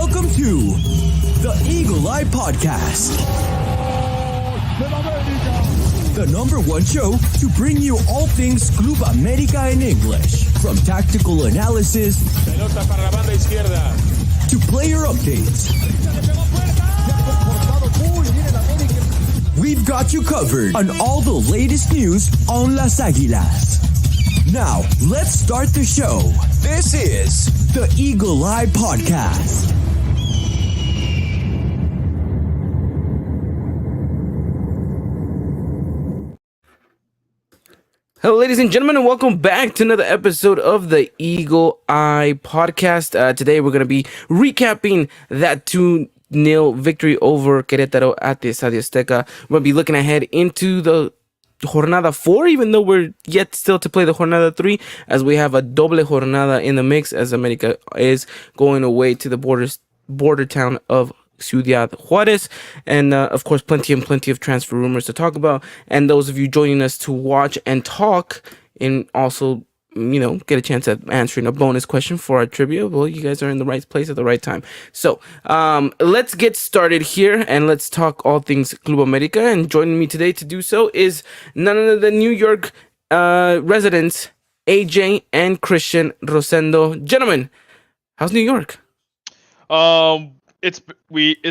Welcome to the Eagle Eye Podcast, the #1 show to bring you all things Club America in English, from tactical analysis Pelota para la banda izquierda. to player updates. We've got you covered on all the latest news on Las Águilas. Now, let's start the show. This is the Eagle Eye Podcast. Hello, ladies and gentlemen, and welcome back to another episode of the Eagle Eye Podcast. Today, we're going to be recapping that 2-0 victory over Querétaro at the Estadio Azteca. We're going to be looking ahead into the Jornada 4, even though we're yet still to play the Jornada 3, as we have a doble jornada in the mix, as America is going away to the border town of Ciudad Juarez, and of course plenty of transfer rumors to talk about, and those of you joining us to watch and talk and also get a chance at answering a bonus question for our trivia. Well, you guys are in the right place at the right time. So let's get started here and let's talk all things Club America. And joining me today to do so is none other than New York residents AJ and Christian Rosendo. Gentlemen, how's New York? It's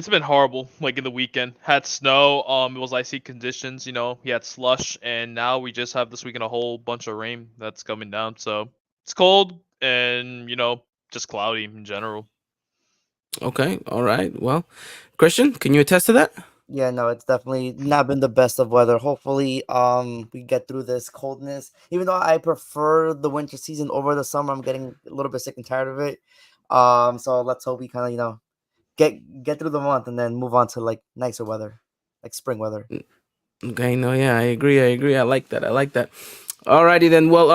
been horrible. Like in the weekend, had snow. It was icy conditions. We had slush, and now we just have this weekend a whole bunch of rain that's coming down. So it's cold and just cloudy in general. Okay, all right. Well, Christian, can you attest to that? Yeah, no, it's definitely not been the best of weather. Hopefully, we get through this coldness. Even though I prefer the winter season over the summer, I'm getting a little bit sick and tired of it. So let's hope we kind of get through the month and then move on to like nicer weather, like spring weather. Okay, no, yeah, I agree. I like that. Alrighty then. Well,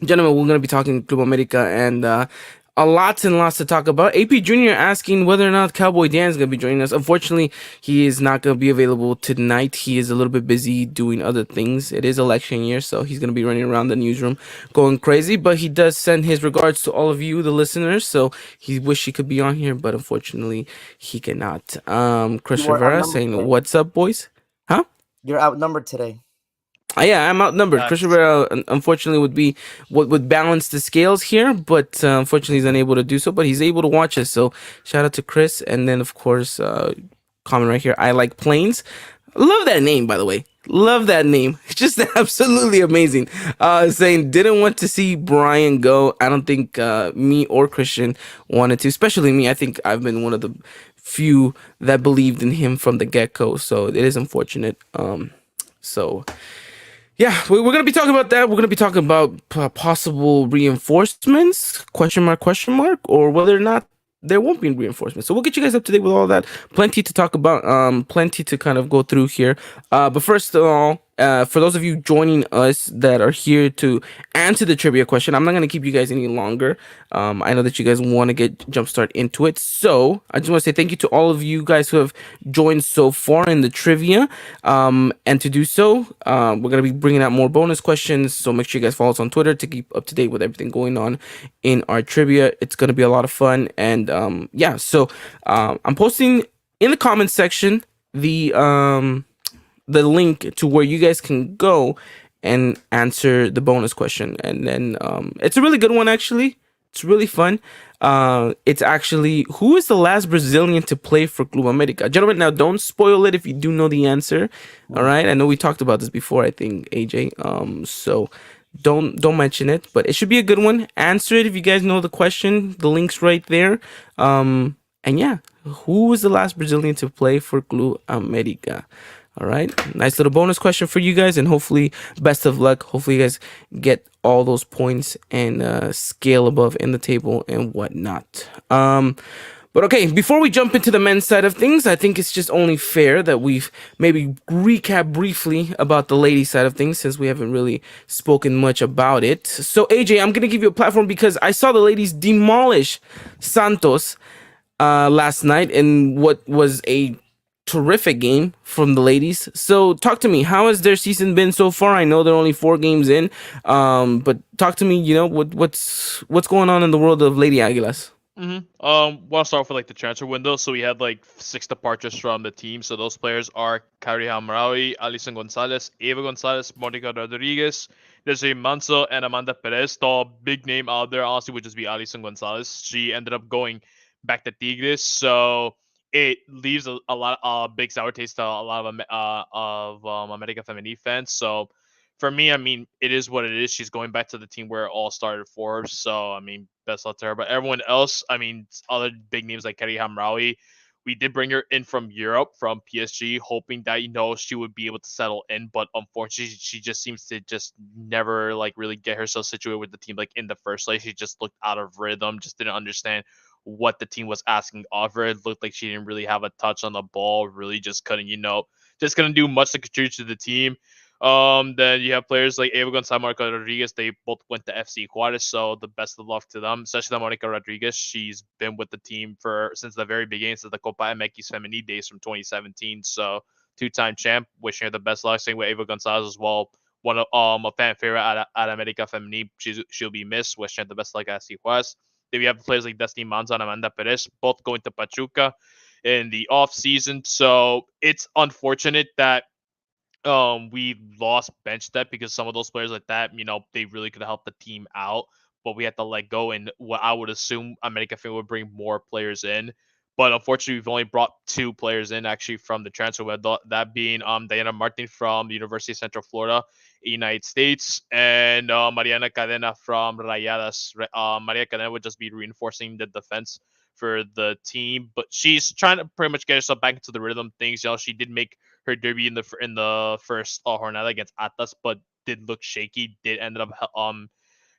gentlemen, we're gonna be talking Club America and lots and lots to talk about. AP Jr. asking whether or not Cowboy Dan is going to be joining us. Unfortunately, he is not going to be available tonight. He is a little bit busy doing other things. It is election year, so he's going to be running around the newsroom going crazy. But he does send his regards to all of you, the listeners. So he wish he could be on here, but unfortunately, he cannot. Chris Rivera saying, today. What's up, boys? Huh? You're outnumbered today. Yeah, I'm outnumbered. Chris Rivera, unfortunately, would be what would balance the scales here, but unfortunately, he's unable to do so. But he's able to watch us. So shout out to Chris, and then of course, comment right here. I like planes. Love that name, by the way. Love that name. It's just absolutely amazing. Saying didn't want to see Brian go. I don't think me or Christian wanted to, especially me. I think I've been one of the few that believed in him from the get-go. So it is unfortunate. Yeah, we're going to be talking about that. We're going to be talking about possible reinforcements, question mark, or whether or not there won't be reinforcements. So we'll get you guys up to date with all that. Plenty to talk about, plenty to kind of go through here. But first of all, for those of you joining us that are here to answer the trivia question, I'm not going to keep you guys any longer. I know that you guys want to get jumpstart into it. So I just want to say thank you to all of you guys who have joined so far in the trivia. And to do so, we're going to be bringing out more bonus questions. So make sure you guys follow us on Twitter to keep up to date with everything going on in our trivia. It's going to be a lot of fun. And so I'm posting in the comments section the link to where you guys can go and answer the bonus question. And then it's a really good one, actually. It's really fun. It's actually, who is the last Brazilian to play for Club America? Gentlemen, now don't spoil it if you do know the answer. All right. I know we talked about this before, I think, AJ. So don't mention it, but it should be a good one. Answer it if you guys know the question. The link's right there. And yeah, who was the last Brazilian to play for Club America? All right, nice little bonus question for you guys, and hopefully, best of luck. Hopefully, you guys get all those points and scale above in the table and whatnot. But okay, before we jump into the men's side of things, I think it's just only fair that we've maybe recap briefly about the ladies' side of things, since we haven't really spoken much about it. So AJ, I'm gonna give you a platform because I saw the ladies demolish Santos last night in what was a terrific game from the ladies. So talk to me, how has their season been so far? I know they're only 4 games in, but talk to me, what's going on in the world of Lady Águilas? Want to start off with like the transfer window. So we had like 6 departures from the team. So those players are Kyrie Hamraoui, Alison Gonzalez, Eva Gonzalez, Monica Rodriguez, Desiree Manso, and Amanda Perez. The big name out there honestly would just be Alison Gonzalez. She ended up going back to Tigres, so it leaves a lot big sour taste to a lot of America Femenil fans. So for me, I mean, it is what it is. She's going back to the team where it all started for her. So, I mean, best luck to her. But everyone else, I mean, other big names like Kerry Hamraoui, we did bring her in from Europe, from PSG, hoping that, she would be able to settle in. But unfortunately, she just seems to just never, like, really get herself situated with the team, like, in the first place. She just looked out of rhythm, just didn't understand what the team was asking of her. It looked like she didn't really have a touch on the ball, really just couldn't, just couldn't do much to contribute to the team. Then you have players like Eva Gonzalez, Monica Rodriguez. They both went to FC Juarez, so the best of luck to them. Especially Monica Rodriguez. She's been with the team since the very beginning, since the Copa MX Femenil days from 2017. So 2-time champ. Wishing her the best luck. Same with Eva Gonzalez as well. One of a fan favorite at America Femenil. She'll be missed. Wishing her the best luck at FC Juarez. Then we have players like Destiny Manza and Amanda Perez, both going to Pachuca in the off season. So it's unfortunate that we lost bench depth because some of those players like that, they really could have helped the team out, but we had to let go. And what I would assume America Fin would bring more players in, but unfortunately, we've only brought 2 players in actually from the transfer window. That being Diana Martin from the University of Central Florida, United States, and Mariana Cadena from Rayadas. Maria Cadena would just be reinforcing the defense for the team, but she's trying to pretty much get herself back into the rhythm of things. She did make her debut in the first jornada against Atlas, but did look shaky. Did ended up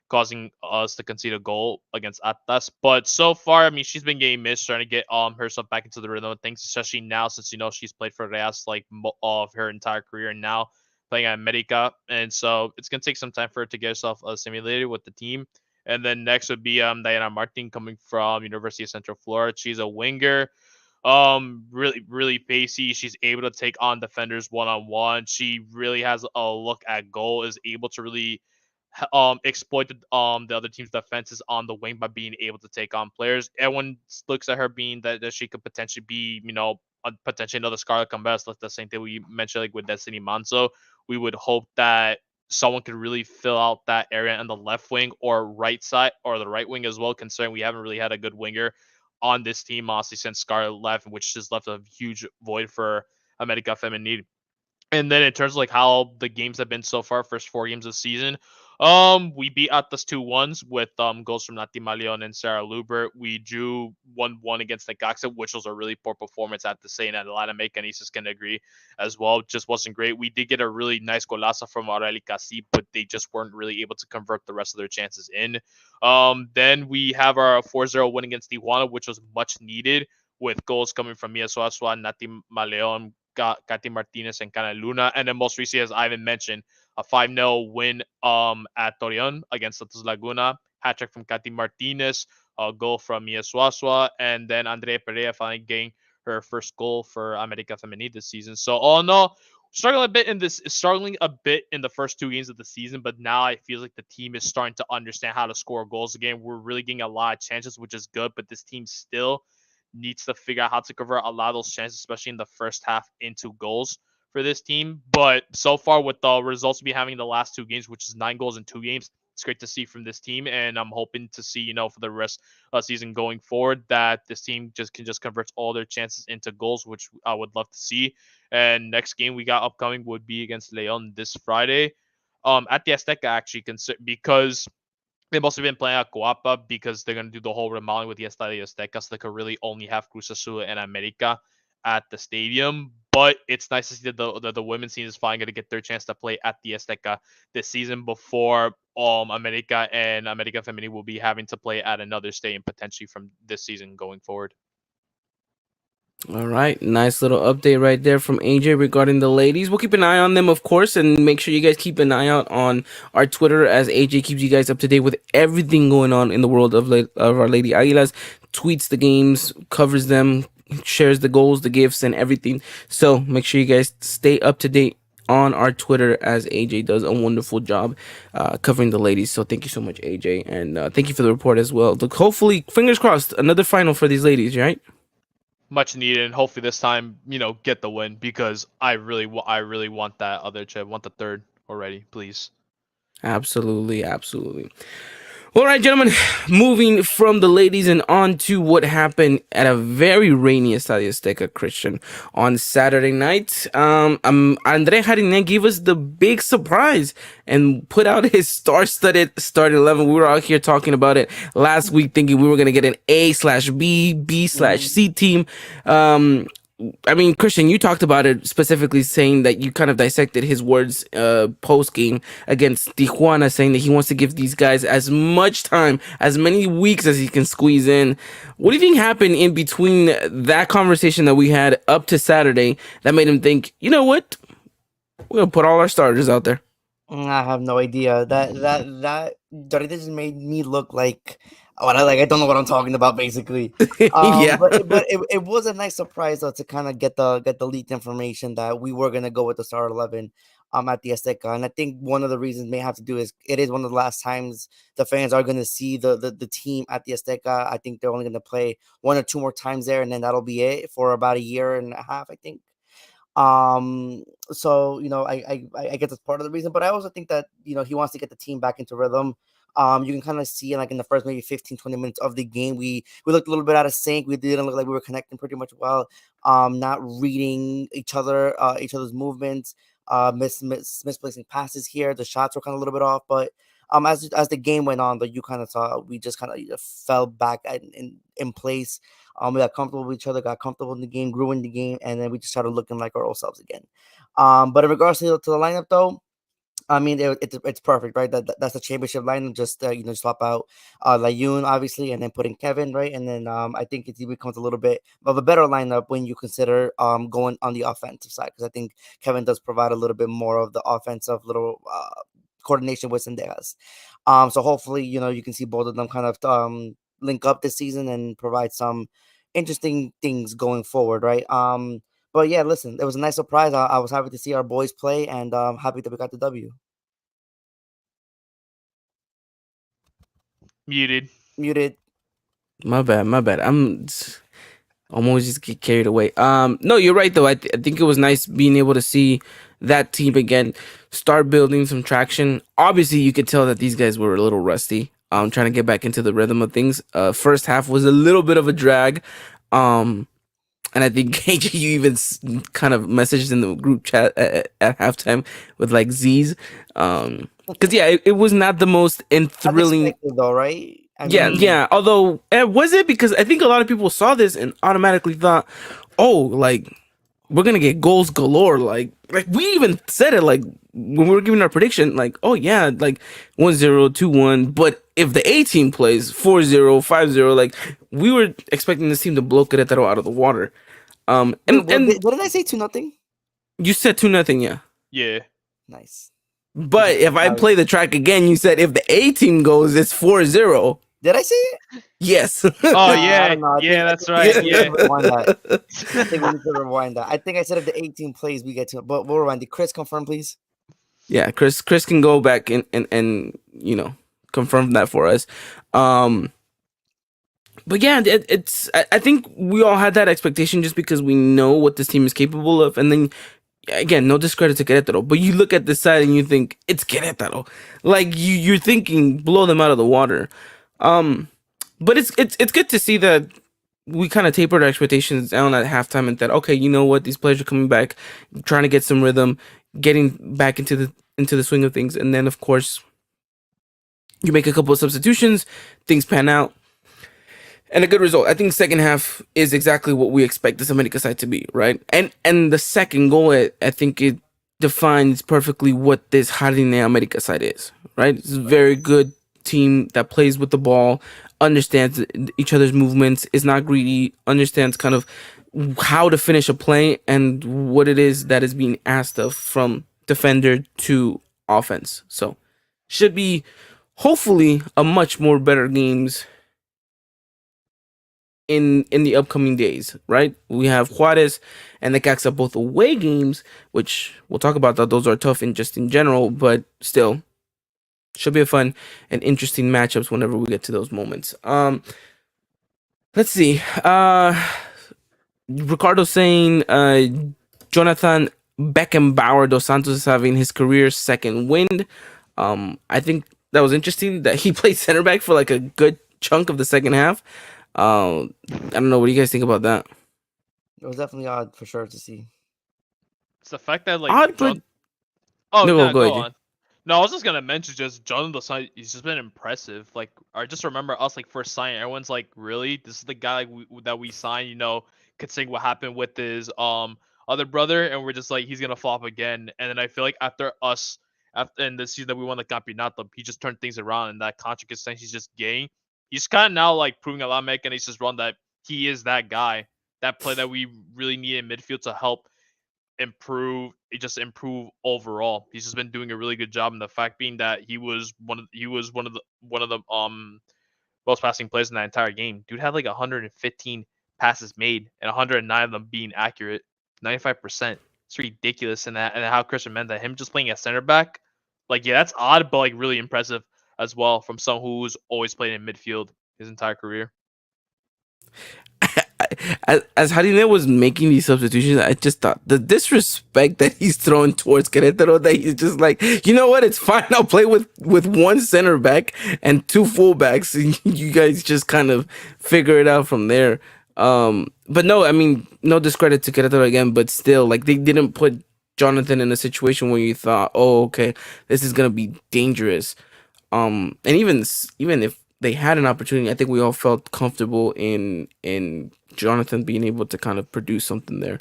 causing us to concede a goal against Atlas. But so far, I mean, she's been getting missed, trying to get herself back into the rhythm of things, especially now since she's played for Reas like of her entire career, and now playing at America, and so it's gonna take some time for her to get herself assimilated with the team. And then next would be Diana Martin coming from University of Central Florida. She's a winger. Really, really pacey. She's able to take on defenders one-on-one. She really has a look at goal, is able to really exploit the other team's defenses on the wing by being able to take on players. Everyone looks at her being that she could potentially be, potentially another Scarlet Gambas, like the same thing we mentioned like with Destiny Manso. We would hope that someone could really fill out that area on the left wing or right side or the right wing as well, considering we haven't really had a good winger on this team, honestly, since Scarlett left, which has left a huge void for America Femenil. And then in terms of like how the games have been so far, first 4 games of the season, we beat Atlas 2-1 with goals from Nati Maleon and Sarah Lubert. We drew 1-1 against Necaxa, which was a really poor performance, I have to say, and a lot of Mecanistas can agree as well. Just wasn't great. We did get a really nice golazo from Aureli Casi, but they just weren't really able to convert the rest of their chances in. Then we have our 4-0 win against Tijuana, which was much needed, with goals coming from Mia Suazua, Nati Maleon, Katy Martinez, and Kana Luna. And then most recently, as Ivan mentioned, a 5-0 win at Torreon against Santos Laguna. Hat-trick from Katy Martinez, a goal from Mia Suazua, and then Andrea Pereira finally getting her first goal for America Femenil this season. So all in all, struggling a bit in the first 2 games of the season, but now it feels like the team is starting to understand how to score goals again. We're really getting a lot of chances, which is good, but this team still needs to figure out how to convert a lot of those chances, especially in the first half, into goals for this team. But so far, with the results we having in the last 2 games, which is 9 goals in 2 games, it's great to see from this team. And I'm hoping to see, for the rest of the season going forward, that this team can convert all their chances into goals, which I would love to see. And next game we got upcoming would be against Leon this Friday at the Azteca, actually, because they must have been playing at Coapa because they're going to do the whole remodeling with the Estadio Azteca, so they could really only have Cruz Azul and America at the stadium. But it's nice to see that the women's team is finally going to get their chance to play at the Azteca this season before America and America Femenil will be having to play at another stadium potentially from this season going forward. All right, nice little update right there from AJ regarding the ladies. We'll keep an eye on them, of course, and make sure you guys keep an eye out on our Twitter as AJ keeps you guys up to date with everything going on in the world of our Lady Águilas. Tweets the games, covers them, shares the goals, the gifts, and everything. So make sure you guys stay up to date on our Twitter, as AJ does a wonderful job covering the ladies. So thank you so much, AJ, and thank you for the report as well. Look, hopefully, fingers crossed, another final for these ladies, right? Much needed, and hopefully this time, get the win because I really want that other chip. Want the third already, please. Absolutely, absolutely. All right, gentlemen, moving from the ladies and on to what happened at a very rainy Estadio Azteca, Christian, on Saturday night. Andre Jardine gave us the big surprise and put out his star-studded starting 11. We were out here talking about it last week, thinking we were going to get an A/B, B/C team. I mean, Christian, you talked about it specifically, saying that you kind of dissected his words post game against Tijuana, saying that he wants to give these guys as much time, as many weeks as he can squeeze in. What do you think happened in between that conversation that we had up to Saturday that made him think, you know what, we're gonna put all our starters out there? I have no idea. That just made me look like I don't know what I'm talking about, basically. Yeah. But it was a nice surprise though to kind of get the leaked information that we were gonna go with the start 11 at the Azteca, and I think one of the reasons may have to do is it is one of the last times the fans are gonna see the team at the Azteca. I think they're only gonna play one or two more times there, and then that'll be it for about a year and a half, I think. So I get that's part of the reason, but I also think that he wants to get the team back into rhythm. You can kind of see like in the first maybe 15-20 minutes of the game, we looked a little bit out of sync. We didn't look like we were connecting pretty much well, not reading each other's movements, misplacing passes here. The shots were kind of a little bit off, but as the game went on, though, you kind of saw we just kind of fell back in place. We got comfortable with each other, got comfortable in the game, grew in the game, and then we just started looking like our old selves again. But in regards to the lineup, though, I mean, it's perfect, right? That's the championship lineup. Just swap out Layun, obviously, and then put in Kevin, right? And then I think it becomes a little bit of a better lineup when you consider going on the offensive side, because I think Kevin does provide a little bit more of the offensive little coordination with Sendejas. So hopefully, you can see both of them kind of link up this season and provide some interesting things going forward, right? But yeah, listen, it was a nice surprise. I was happy to see our boys play, and happy that we got the W. Muted. My bad. I'm almost just get carried away. No, you're right though. I think it was nice being able to see that team again start building some traction. Obviously, you could tell that these guys were a little rusty. Trying to get back into the rhythm of things. First half was a little bit of a drag. And I think KJ, you even kind of messaged in the group chat at halftime with like Z's. Because yeah, it was not the most thrilling though, right? Yeah. Although was it, because I think a lot of people saw this and automatically thought, oh, like we're gonna get goals galore. Like we even said it like when we were giving our prediction, like, oh yeah, like 1-0, 2-1. But if the A team plays 4-0, 5-0, like we were expecting this team to blow Querétaro out of the water. What did I say? 2-0? You said 2-0, yeah. Yeah. Nice. But if I play the track again, you said if the A team goes, it's 4-0. Did I say it? Yes. Oh yeah, that's right. Yeah. I think we need to rewind that. I think I said if the 18 plays, we get to it. But we'll rewind. Did Chris confirm, please? Yeah, Chris can go back and confirm that for us. But yeah, I think we all had that expectation just because we know what this team is capable of. And then again, no discredit to Querétaro, but you look at this side and you think it's Querétaro. Like you're thinking blow them out of the water. But it's good to see that we kind of tapered our expectations down at halftime and thought, okay, you know what, these players are coming back, trying to get some rhythm, getting back into the swing of things, and then of course you make a couple of substitutions, things pan out, and a good result. I think second half is exactly what we expect this America side to be, right? And the second goal, I think it defines perfectly what this Jardine America side is, right? It's a very good team that plays with the ball, understands each other's movements, is not greedy, understands kind of how to finish a play and what it is that is being asked of from defender to offense. So should be hopefully a much more better games in the upcoming days, right? We have Juarez and Necaxa, both away games, which we'll talk about that. Those are tough in just in general, but still should be a fun and interesting matchups whenever we get to those moments. Let's see. Ricardo saying Jonathan Beckenbauer dos Santos is having his career second wind. I think that was interesting that he played center back for like a good chunk of the second half. I don't know. What do you guys think about that? It was definitely odd for sure to see. It's the fact that like Odd, but Oh no, no, go go ahead. on. No, I was just gonna mention just John Lozano. He's just been impressive. Like I just remember us like first signing. Everyone's like, really, this is the guy that we signed. You know, considering what happened with his other brother, and we're just like, he's gonna flop again. And then I feel like after us, after in the season that we won the campeonato, he just turned things around, and that contract extension he's just getting. He's kind of now like proving a lot, making he's just run that he is that guy, that play that we really need in midfield to help improve overall. He's just been doing a really good job, and the fact being that he was one of the most passing players in that entire game. Dude had like 115 passes made and 109 of them being accurate, 95%. It's ridiculous. And how Christian meant that him just playing at center back, like yeah, that's odd, but like really impressive as well from someone who's always played in midfield his entire career. As Harine was making these substitutions, I just thought the disrespect that he's throwing towards Querétaro, that he's just like, you know what, it's fine. I'll play with one center back and two fullbacks. And you guys just kind of figure it out from there. But no, I mean, no discredit to Querétaro again, but still, like they didn't put Jonathan in a situation where you thought, oh, okay, this is gonna be dangerous. And even if they had an opportunity, I think we all felt comfortable in Jonathan being able to kind of produce something there.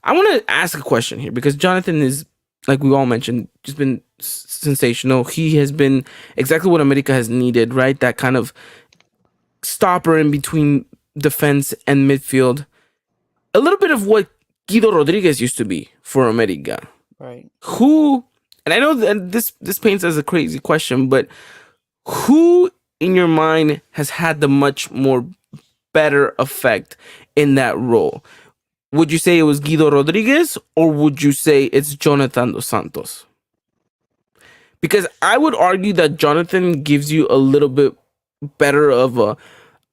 I want to ask a question here because Jonathan is, like we all mentioned, just been sensational. He has been exactly what America has needed, right? That kind of stopper in between defense and midfield. A little bit of what Guido Rodriguez used to be for America. Right. Who, and I know that this paints as a crazy question, but who in your mind has had the much more better effect in that role? Would you say it was Guido Rodriguez or would you say it's Jonathan dos Santos? Because I would argue that Jonathan gives you a little bit better of a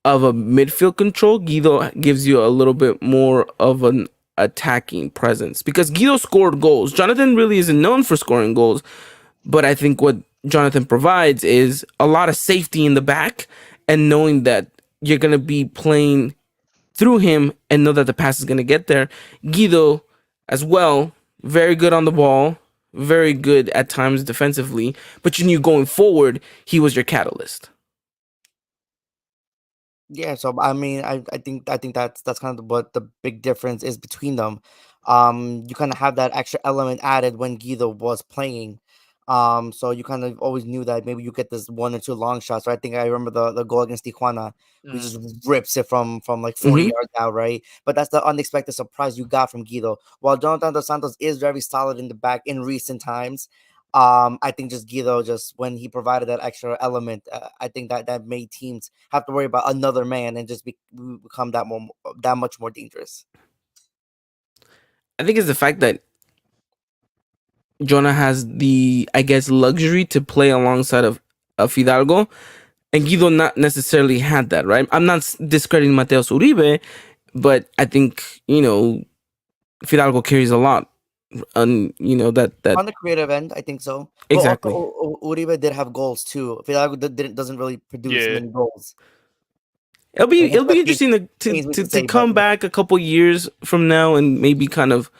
midfield control. Guido gives you a little bit more of an attacking presence because Guido scored goals. Jonathan really isn't known for scoring goals, but I think what Jonathan provides is a lot of safety in the back and knowing that you're going to be playing through him and know that the pass is going to get there. Guido as well, very good on the ball, very good at times defensively, but you knew going forward, he was your catalyst. Yeah, so I mean, I think that's kind of what the big difference is between them. You kind of have that extra element added when Guido was playing. So you kind of always knew that maybe you get this one or two long shots. Right? I think I remember the goal against Tijuana. He just rips it from like 40 yards out, right? But that's the unexpected surprise you got from Guido. While Jonathan dos Santos is very solid in the back in recent times, I think just Guido, just when he provided that extra element, I think that made teams have to worry about another man and just become that much more dangerous. I think it's the fact that Jonah has the, I guess, luxury to play alongside of Fidalgo, and Guido not necessarily had that, right? I'm not discrediting Mateus Uribe, but I think, Fidalgo carries a lot. And that on the creative end, I think so. Exactly. But also, Uribe did have goals too. Fidalgo doesn't really produce many goals. It'll be interesting to come back a couple years from now and maybe kind of,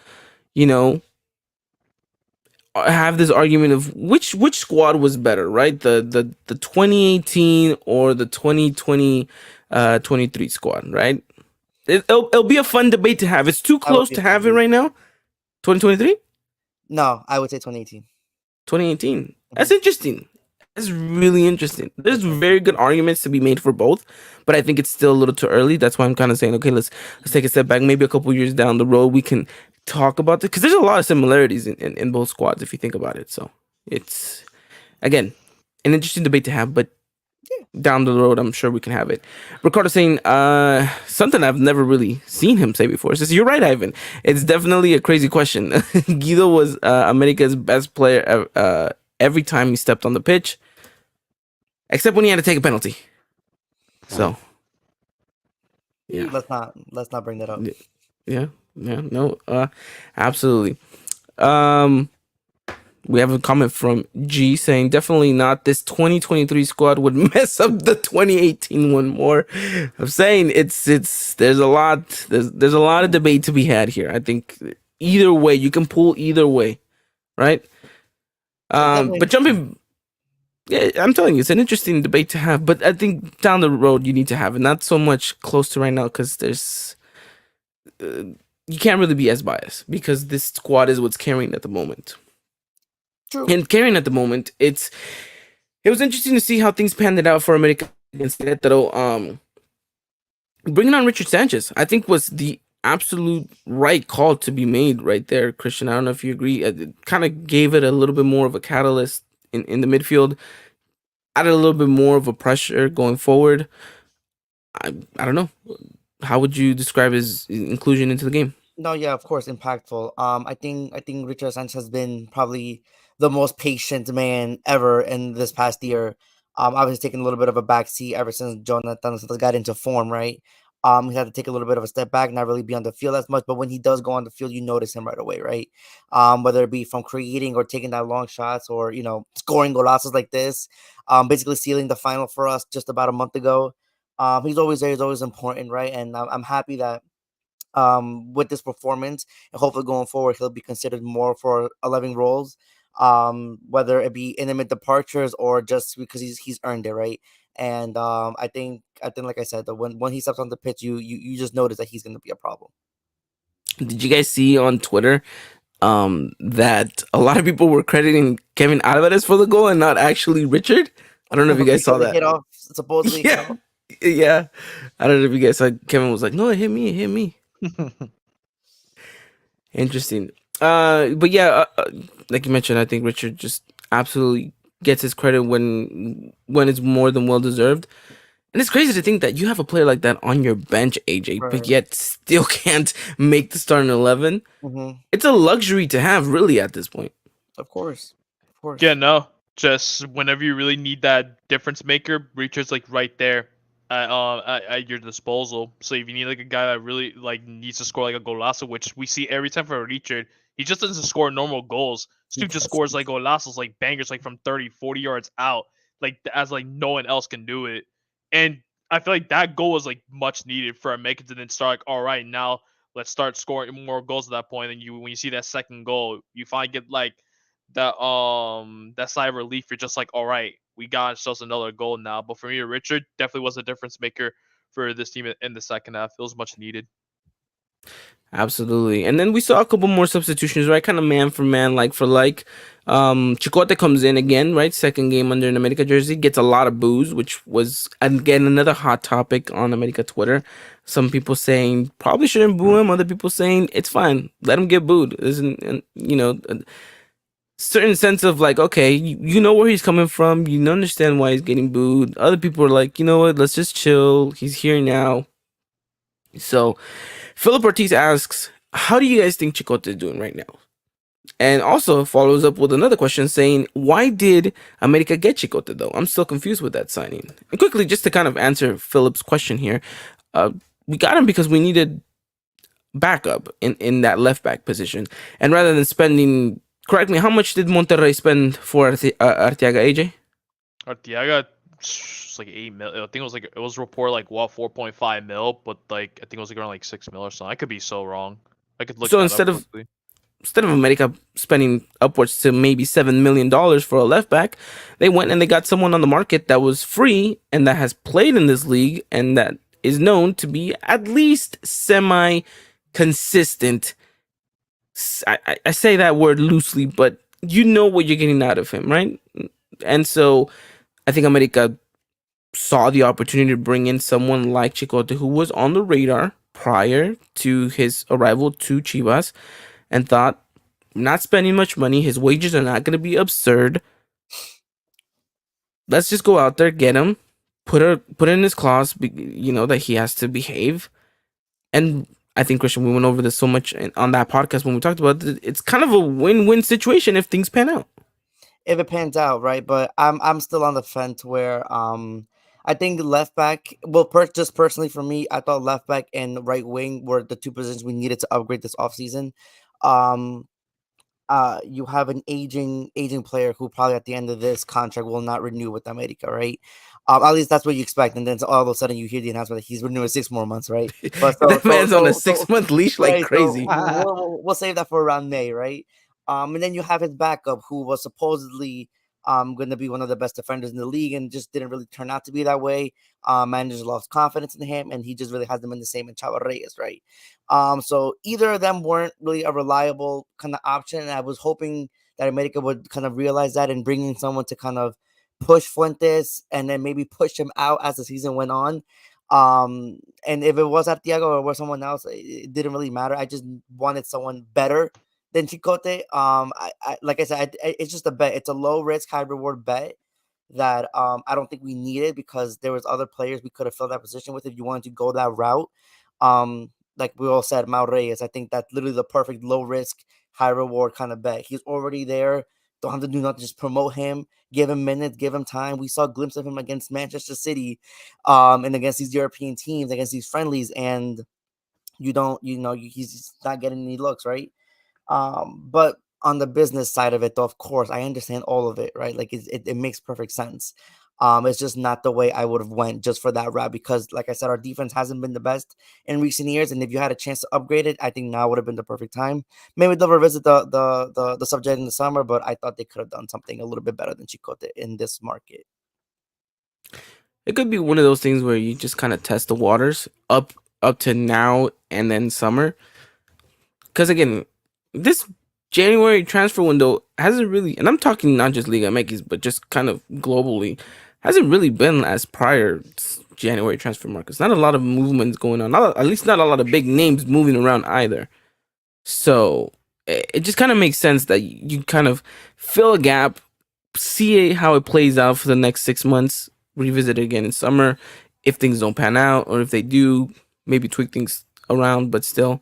have this argument of which squad was better, right? The 2018 or the 2020 23 squad, right? It'll be a fun debate to have. It's too close to have it right now. 2023? No, I would say 2018. 2018. That's interesting. That's really interesting. There's very good arguments to be made for both, but I think it's still a little too early. That's why I'm kind of saying, okay, let's take a step back. Maybe a couple years down the road, we can talk about it because there's a lot of similarities in both squads if you think about it. So it's, again, an interesting debate to have, but Down the road, I'm sure we can have it. Ricardo saying something I've never really seen him say before. Says, you're right, Ivan. It's definitely a crazy question. Guido was America's best player every time he stepped on the pitch, except when he had to take a penalty. So, yeah. Let's not bring that up. Yeah, no, absolutely. We have a comment from G saying definitely not. This 2023 squad would mess up the 2018 one more. I'm saying it's there's a lot of debate to be had here. I think either way you can pull either way, right? But jumping, yeah, I'm telling you, it's an interesting debate to have. But I think down the road you need to have it, not so much close to right now because there's you can't really be as biased because this squad is what's carrying at the moment. True. And carrying at the moment, it was interesting to see how things panned out for America against Querétaro. Bringing on Richard Sanchez, I think, was the absolute right call to be made right there, Christian. I don't know if you agree. It kind of gave it a little bit more of a catalyst in the midfield, added a little bit more of a pressure going forward. I don't know. How would you describe his inclusion into the game? No, yeah, of course, impactful. I think Richard Sanchez has been probably the most patient man ever in this past year. Obviously taking a little bit of a backseat ever since Jonathan got into form, right? He had to take a little bit of a step back, not really be on the field as much, but when he does go on the field, you notice him right away, right? Whether it be from creating or taking that long shots or, scoring golazos like this, basically sealing the final for us just about a month ago. He's always there. He's always important, right? And I'm happy that with this performance, and hopefully going forward, he'll be considered more for 11 roles, whether it be intimate departures or just because he's earned it, right? And I think like I said, that when he steps on the pitch, you just notice that he's going to be a problem. Did you guys see on Twitter that a lot of people were crediting Kevin Alvarez for the goal and not actually Richard? I don't know if you guys saw that. Hit off, supposedly. Yeah. Yeah. I don't know if you guys saw. Kevin was like, no, it hit me. Interesting. But yeah, like you mentioned, I think Richard just absolutely gets his credit when it's more than well deserved. And it's crazy to think that you have a player like that on your bench, AJ, Right. but yet still can't make the starting 11. Mm-hmm. It's a luxury to have, really, at this point. Of course. Yeah, no. Just whenever you really need that difference maker, Richard's like right there at your disposal. So if you need like a guy that really like needs to score like a golazo, which we see every time for Richard, he just doesn't score normal goals. Stu just scores like golazos, like bangers, like from 30, 40 yards out, like as like no one else can do it. And I feel like that goal was like much needed for America to then start like, all right, now let's start scoring more goals at that point. And when you see that second goal, you finally get like that sigh of relief. You're just like, all right, we got ourselves another goal now. But for me, Richard definitely was a difference maker for this team in the second half. It was much needed. Absolutely. And then we saw a couple more substitutions, right? Kind of man for man, like for like. Chicote comes in again, right? Second game under an America jersey, gets a lot of boos, which was, again, another hot topic on America Twitter. Some people saying probably shouldn't boo him. Other people saying it's fine. Let him get booed. Isn't, a certain sense of like, okay, you know where he's coming from. You understand why he's getting booed. Other people are like, you know what? Let's just chill. He's here now. So Philip Ortiz asks, how do you guys think Chicote is doing right now? And also follows up with another question saying, why did America get Chicote though? I'm still confused with that signing. And quickly, just to kind of answer Philip's question here, we got him because we needed backup in that left back position. And rather than spending, correct me, how much did Monterrey spend for Arteaga, AJ? Arteaga, it's like 8 mil. I think it was reported like 4.5 mil, but like I think it was like around like 6 mil or something. I could be so wrong. I could look. So instead of America spending upwards to maybe $7 million for a left back, they went and they got someone on the market that was free and that has played in this league and that is known to be at least semi-consistent. I say that word loosely, but you know what you're getting out of him, right? And so I think America saw the opportunity to bring in someone like Chicote, who was on the radar prior to his arrival to Chivas, and thought, not spending much money, his wages are not going to be absurd. Let's just go out there, get him, put in his clause, that he has to behave. And I think, Christian, we went over this so much on that podcast when we talked about it. It's kind of a win-win situation if things pan out. If it pans out, right? But I'm still on the fence where I think left back. Well, just personally for me, I thought left back and right wing were the two positions we needed to upgrade this offseason. Um, you have an aging player who probably at the end of this contract will not renew with America, right? At least that's what you expect, and then all of a sudden you hear the announcement that he's renewing 6 more months, right? But That man's on a 6-month leash like right, crazy. we'll save that for around May, right? And then you have his backup, who was supposedly going to be one of the best defenders in the league, and just didn't really turn out to be that way. Managers lost confidence in him, and he just really hasn't been the same in Chava Reyes, right? So either of them weren't really a reliable kind of option, and I was hoping that America would kind of realize that and bring in someone to kind of push Fuentes and then maybe push him out as the season went on. And if it was Artiago or was someone else, it didn't really matter. I just wanted someone better than Chicote. Like I said, it's just a bet. It's a low risk, high reward bet that I don't think we needed, because there was other players we could have filled that position with if you wanted to go that route. Like we all said, Mau Reyes, I think that's literally the perfect low risk, high reward kind of bet. He's already there. Don't have to do nothing. Just promote him, give him minutes, give him time. We saw a glimpse of him against Manchester City, and against these European teams, against these friendlies, and he's not getting any looks, right? But on the business side of it, though, of course, I understand all of it, right? Like it makes perfect sense. It's just not the way I would have went just for that route, because, like I said, our defense hasn't been the best in recent years, and if you had a chance to upgrade it, I think now would have been the perfect time. Maybe they'll revisit the subject in the summer, but I thought they could have done something a little bit better than Chicote in this market. It could be one of those things where you just kind of test the waters up to now and then summer. Because again, this January transfer window hasn't really, and I'm talking not just Liga MX, but just kind of globally, hasn't really been as prior January transfer markets. Not a lot of movements going on. At least not a lot of big names moving around either. So it just kind of makes sense that you kind of fill a gap, see how it plays out for the next 6 months, revisit it again in summer. If things don't pan out, or if they do, maybe tweak things around, but still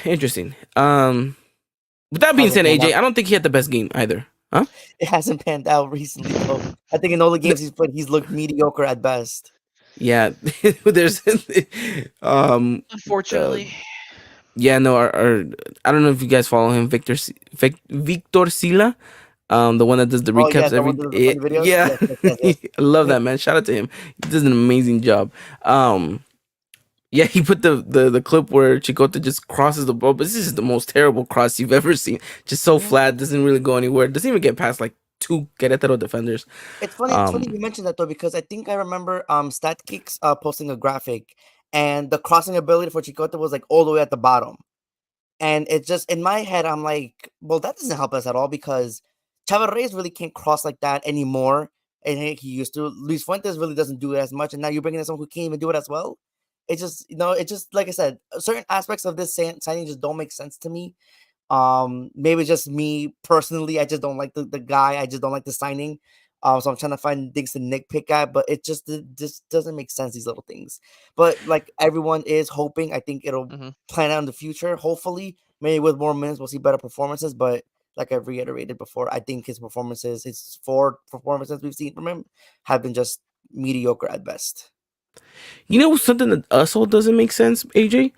interesting. With that being said, AJ, I don't think he had the best game either. Huh? It hasn't panned out recently, though. I think in all the games he's played, he's looked mediocre at best. Yeah, there's Unfortunately. Yeah, no, our I don't know if you guys follow him, Victor Sila, the one that does the recaps I love that, man. Shout out to him. He does an amazing job. Yeah, he put the clip where Chicote just crosses the ball, but this is the most terrible cross you've ever seen. Just so flat, doesn't really go anywhere. Doesn't even get past like 2 Querétaro defenders. It's funny you mentioned that, though, because I think I remember StatKicks posting a graphic, and the crossing ability for Chicote was like all the way at the bottom. And it just, in my head, I'm like, well, that doesn't help us at all, because Chava Reyes really can't cross like that anymore. And he used to. Luis Fuentes really doesn't do it as much, and now you're bringing in someone who can't even do it as well. It just, like I said, certain aspects of this signing just don't make sense to me. Maybe just me personally, I just don't like the guy. I just don't like the signing. So I'm trying to find things to nitpick at, but it just doesn't make sense, these little things. But like everyone is hoping, I think it'll plan out in the future. Hopefully, maybe with more minutes, we'll see better performances. But like I've reiterated before, I think his 4 performances we've seen from him have been just mediocre at best. You know something that also doesn't make sense, AJ?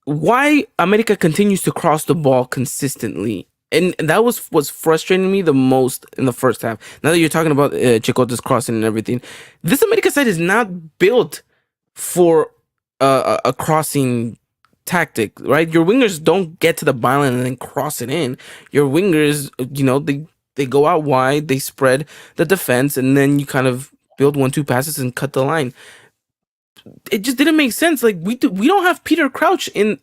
Why America continues to cross the ball consistently? And that was what's frustrating me the most in the first half. Now that you're talking about Chicote's crossing and everything, this America side is not built for a crossing tactic, right? Your wingers don't get to the byline and then cross it in. Your wingers, they go out wide, they spread the defense, and then you kind of build 1-2 passes and cut the line. It just didn't make sense. Like we don't have Peter Crouch in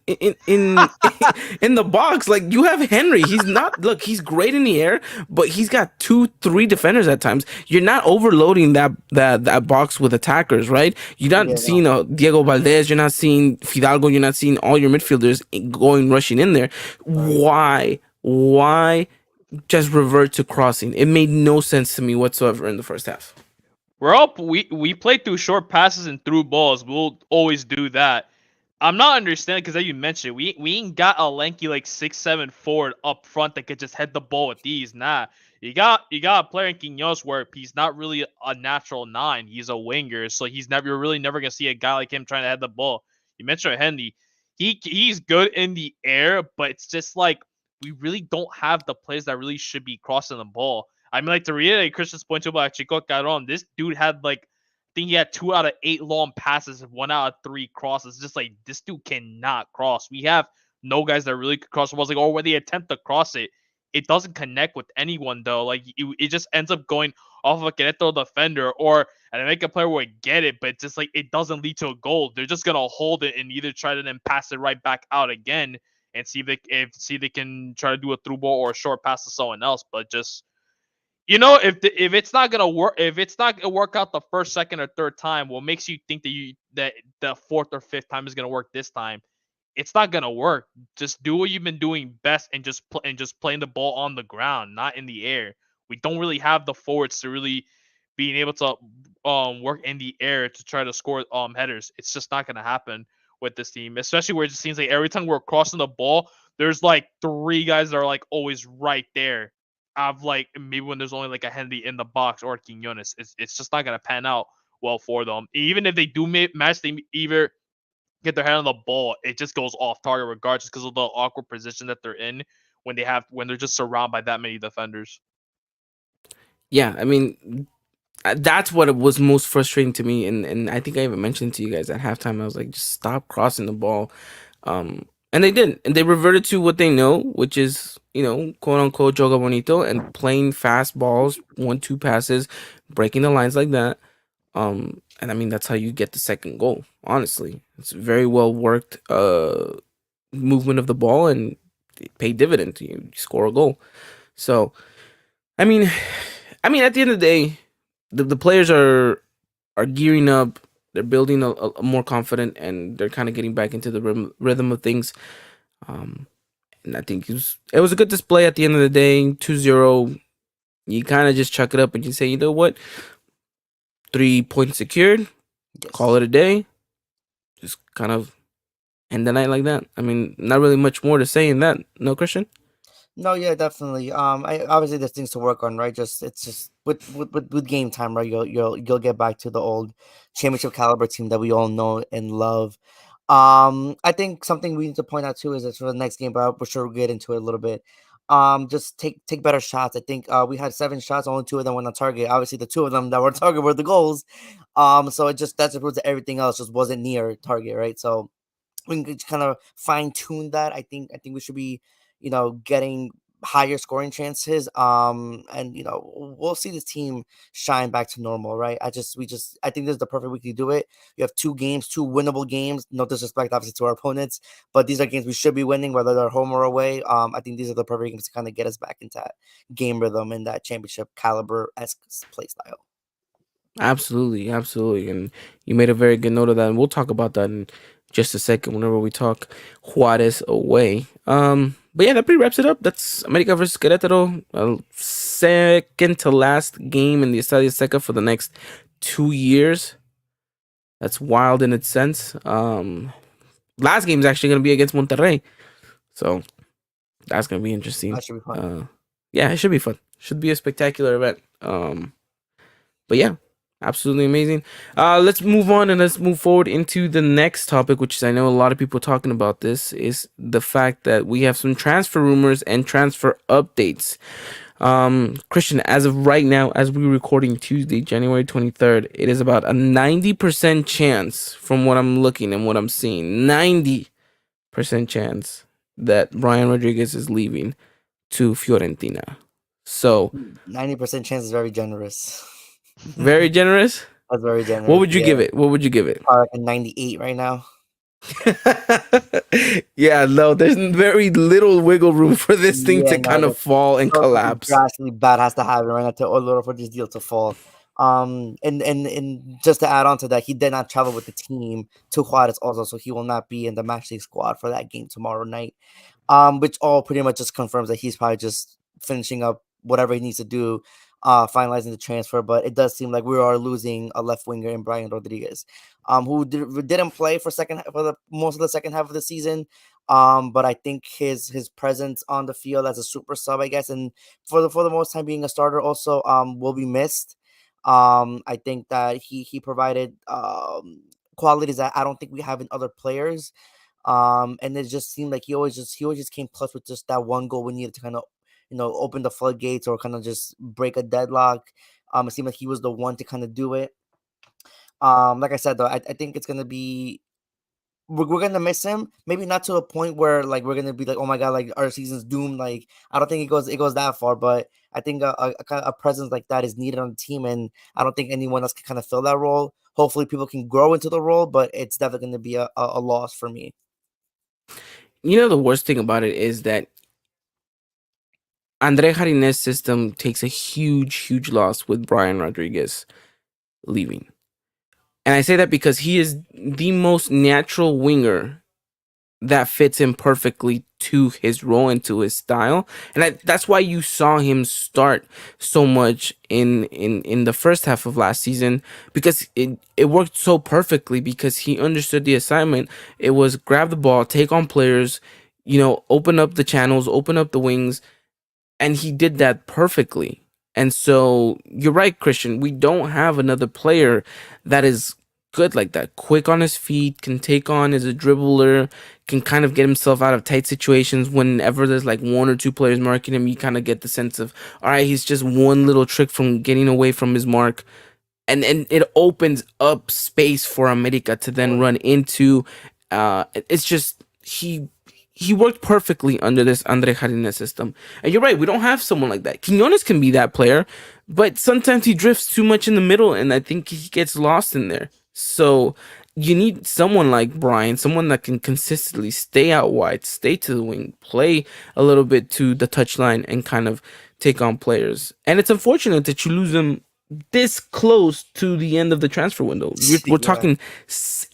in the box. Like you have Henry. He's great in the air, but he's got 2-3 defenders at times. You're not overloading that box with attackers, right? You're not seeing Diego Valdez. You're not seeing Fidalgo. You're not seeing all your midfielders rushing in there. Why just revert to crossing? It made no sense to me whatsoever in the first half. we're up. We play through short passes and through balls. We'll always do that. I'm not understanding because as you mentioned, we ain't got a lanky like 6'7" forward up front that could just head the ball with ease. Nah, you got a player in Quinones where he's not really a natural nine. He's a winger, so you're really never gonna see a guy like him trying to head the ball. You mentioned Henry, he's good in the air, but it's just like we really don't have the players that really should be crossing the ball. I mean, like to reiterate Christian's point too about Chico Caron, this dude had like I think he had 2 out of 8 long passes and 1 out of 3 crosses. Just like this dude cannot cross. We have no guys that really could cross the balls. Like, or when they attempt to cross it, it doesn't connect with anyone though. Like it just ends up going off of a Querétaro defender or and make a player would get it, but just like it doesn't lead to a goal. They're just gonna hold it and either try to then pass it right back out again and see if they can try to do a through ball or a short pass to someone else. But just if it's not gonna work, if it's not gonna work out the first, second, or third time, what makes you think that the fourth or fifth time is gonna work this time? It's not gonna work. Just do what you've been doing best and just playing the ball on the ground, not in the air. We don't really have the forwards to really being able to work in the air to try to score headers. It's just not gonna happen with this team, especially where it just seems like every time we're crossing the ball, there's like 3 guys that are like always right there of like maybe when there's only like a Henry in the box or Quinones, it's just not gonna pan out well for them. Even if they do match, they either get their head on the ball, it just goes off target regardless because of the awkward position that they're in when they're just surrounded by that many defenders. Yeah, I mean, that's what it was most frustrating to me, and I think I even mentioned to you guys at halftime. I was like, just stop crossing the ball, and they didn't, and they reverted to what they know, which is quote unquote joga bonito and playing fast balls, 1-2 passes, breaking the lines like that. And I mean that's how you get the second goal. Honestly, it's very well worked movement of the ball and it paid dividend. You score a goal. So I mean, at the end of the day, the players are gearing up. They're building a more confident, and they're kind of getting back into the rhythm of things. And I think it was a good display at the end of the day. 2-0. You kind of just chuck it up and you say, you know what? 3 points secured. Yes. Call it a day. Just kind of end the night like that. I mean, not really much more to say in that. No, Christian? No, yeah, definitely. I obviously there's things to work on, right? It's just with game time, right? You'll get back to the old championship caliber team that we all know and love. I think something we need to point out too is that for the next game, but we're sure we'll get into it a little bit. Just take better shots. I think we had 7 shots, only 2 of them went on target. Obviously, the 2 of them that were target were the goals. So that's proves that everything else just wasn't near target, right? So we can kind of fine tune that. I think we should be, getting higher scoring chances. And we'll see this team shine back to normal, right? I think this is the perfect week to do it. You have 2 games, 2 winnable games. No disrespect, obviously, to our opponents, but these are games we should be winning, whether they're home or away. I think these are the perfect games to kind of get us back into that game rhythm and that championship caliber esque play style. Absolutely, absolutely. And you made a very good note of that. And we'll talk about that in just a second whenever we talk Juarez away. But yeah, that pretty wraps it up. That's America versus Querétaro. Second to last game in the Estadio Azteca for the next 2 years. That's wild in its sense. Last game is actually going to be against Monterrey. So that's going to be interesting. That should be fun. Yeah, it should be fun. Should be a spectacular event. But yeah, absolutely amazing. Let's move on and let's move forward into the next topic, which is I know a lot of people talking about this, is the fact that we have some transfer rumors and transfer updates. Christian, as of right now, as we're recording Tuesday, January 23rd, it is about a 90% chance from what I'm looking and what I'm seeing, 90% chance that Brian Rodriguez is leaving to Fiorentina. So 90% chance is very generous. Very generous. That's very generous. What would you give it? What would you give it? Probably like a 98 right now. Yeah, no, there's very little wiggle room for this thing to kind of fall and collapse. Drastically bad has to happen right now in order for this deal to fall. And just to add on to that, he did not travel with the team to Juarez also, so he will not be in the matchday squad for that game tomorrow night. Which all pretty much just confirms that he's probably just finishing up whatever he needs to do finalizing the transfer. But it does seem like we are losing a left winger in Brian Rodriguez, didn't play for the most of the second half of the season. But I think his presence on the field as a super sub, I guess, and for the most time being a starter also will be missed. I think that he provided qualities that I don't think we have in other players. And it just seemed like he always just came close with just that one goal we needed to kind of, open the floodgates or kind of just break a deadlock. It seemed like he was the one to kind of do it. Like I said though, I think it's gonna be we're gonna miss him. Maybe not to a point where like we're gonna be like, oh my god, like our season's doomed. Like I don't think it goes that far, but I think a presence like that is needed on the team, and I don't think anyone else can kind of fill that role. Hopefully, people can grow into the role, but it's definitely going to be a loss for me. The worst thing about it is that Andre Jardinez's system takes a huge, huge loss with Brian Rodriguez leaving. And I say that because he is the most natural winger that fits him perfectly to his role and to his style. And that's why you saw him start so much in the first half of last season, because it worked so perfectly because he understood the assignment. It was grab the ball, take on players, open up the channels, open up the wings, and he did that perfectly. And so you're right, Christian. We don't have another player that is good like that. Quick on his feet, can take on as a dribbler, can kind of get himself out of tight situations. Whenever there's like one or two players marking him, you kind of get the sense of, all right, he's just one little trick from getting away from his mark. And it opens up space for America to then run into. It's just he worked perfectly under this Andre Jardinez system. And you're right, we don't have someone like that. Quinones can be that player, but sometimes he drifts too much in the middle, and I think he gets lost in there. So you need someone like Brian, someone that can consistently stay out wide, stay to the wing, play a little bit to the touchline, and kind of take on players. And it's unfortunate that you lose him this close to the end of the transfer window. We're Yeah, talking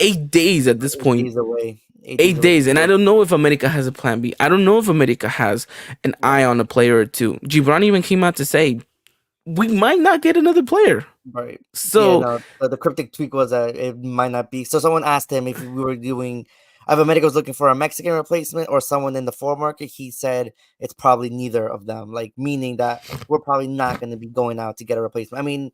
8 days at this 8 point. days away. 8 days 8 days, and I away. don't know if America has a plan B. I don't know if America has an eye on a player or two. Gibran even came out to say we might not get another player. Right. Yeah, So no, the cryptic tweet was that it might not be. So someone asked him if we were doing, if America was looking for a Mexican replacement or someone in the foreign market. He said it's probably neither of them, like meaning that we're probably not going to be going out to get a replacement. I mean,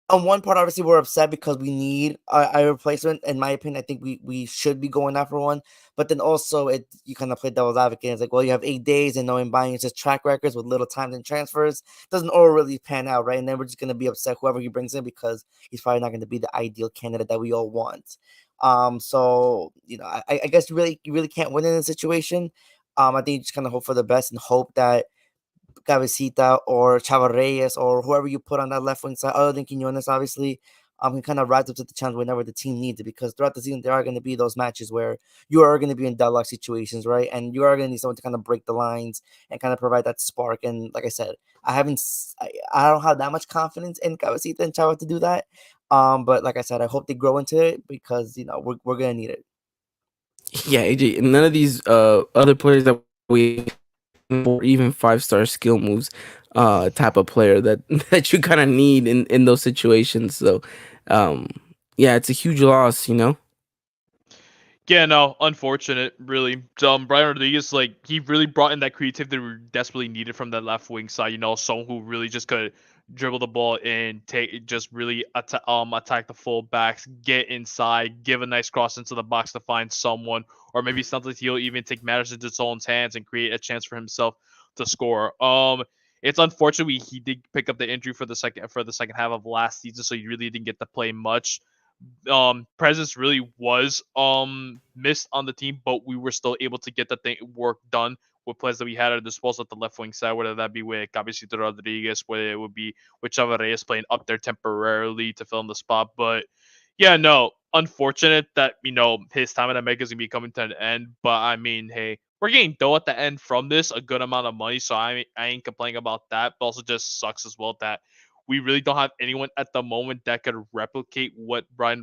on one part, obviously, we're upset because we need a replacement. In my opinion, I think we should be going after one. But then also, you kind of play devil's advocate. It's like, well, you have 8 days, and knowing buying just track records with little time and transfers doesn't all really pan out, right? And then we're just going to be upset whoever he brings in because he's probably not going to be the ideal candidate that we all want. So I guess you really can't win in this situation. I think you just kind of hope for the best and hope that Cabecita or Chava Reyes or whoever you put on that left wing side, other than Quinones, obviously, can kind of rise up to the challenge whenever the team needs it. Because throughout the season, there are going to be those matches where you are going to be in deadlock situations, right? And you are going to need someone to kind of break the lines and kind of provide that spark. And like I said, I don't have that much confidence in Cabecita and Chava to do that. But like I said, I hope they grow into it because we're going to need it. yeah, AJ, none of these other players that we or even 5-star skill moves type of player that that you kind of need in those situations. So um yeah, it's a huge loss. Yeah, no, unfortunate, really. Brian Rodriguez, like, he really brought in that creativity we desperately needed from that left wing side. Someone who really just could dribble the ball and just really attack the full backs, get inside, give a nice cross into the box to find someone, or maybe sometimes he'll even take matters into his own hands and create a chance for himself to score. It's unfortunate he did pick up the injury for the second half of last season, so he really didn't get to play much. Presence really was missed on the team, but we were still able to get the work done with plays that we had at our disposal at the left wing side, whether that be with Cabecito Rodriguez, whether it would be with Chava Reyes playing up there temporarily to fill in the spot. But yeah, no, unfortunate that his time at Omega is gonna be coming to an end. But I mean, hey, we're getting dough at the end from this, a good amount of money, so I ain't complaining about that. But also just sucks as well that we really don't have anyone at the moment that could replicate what Brian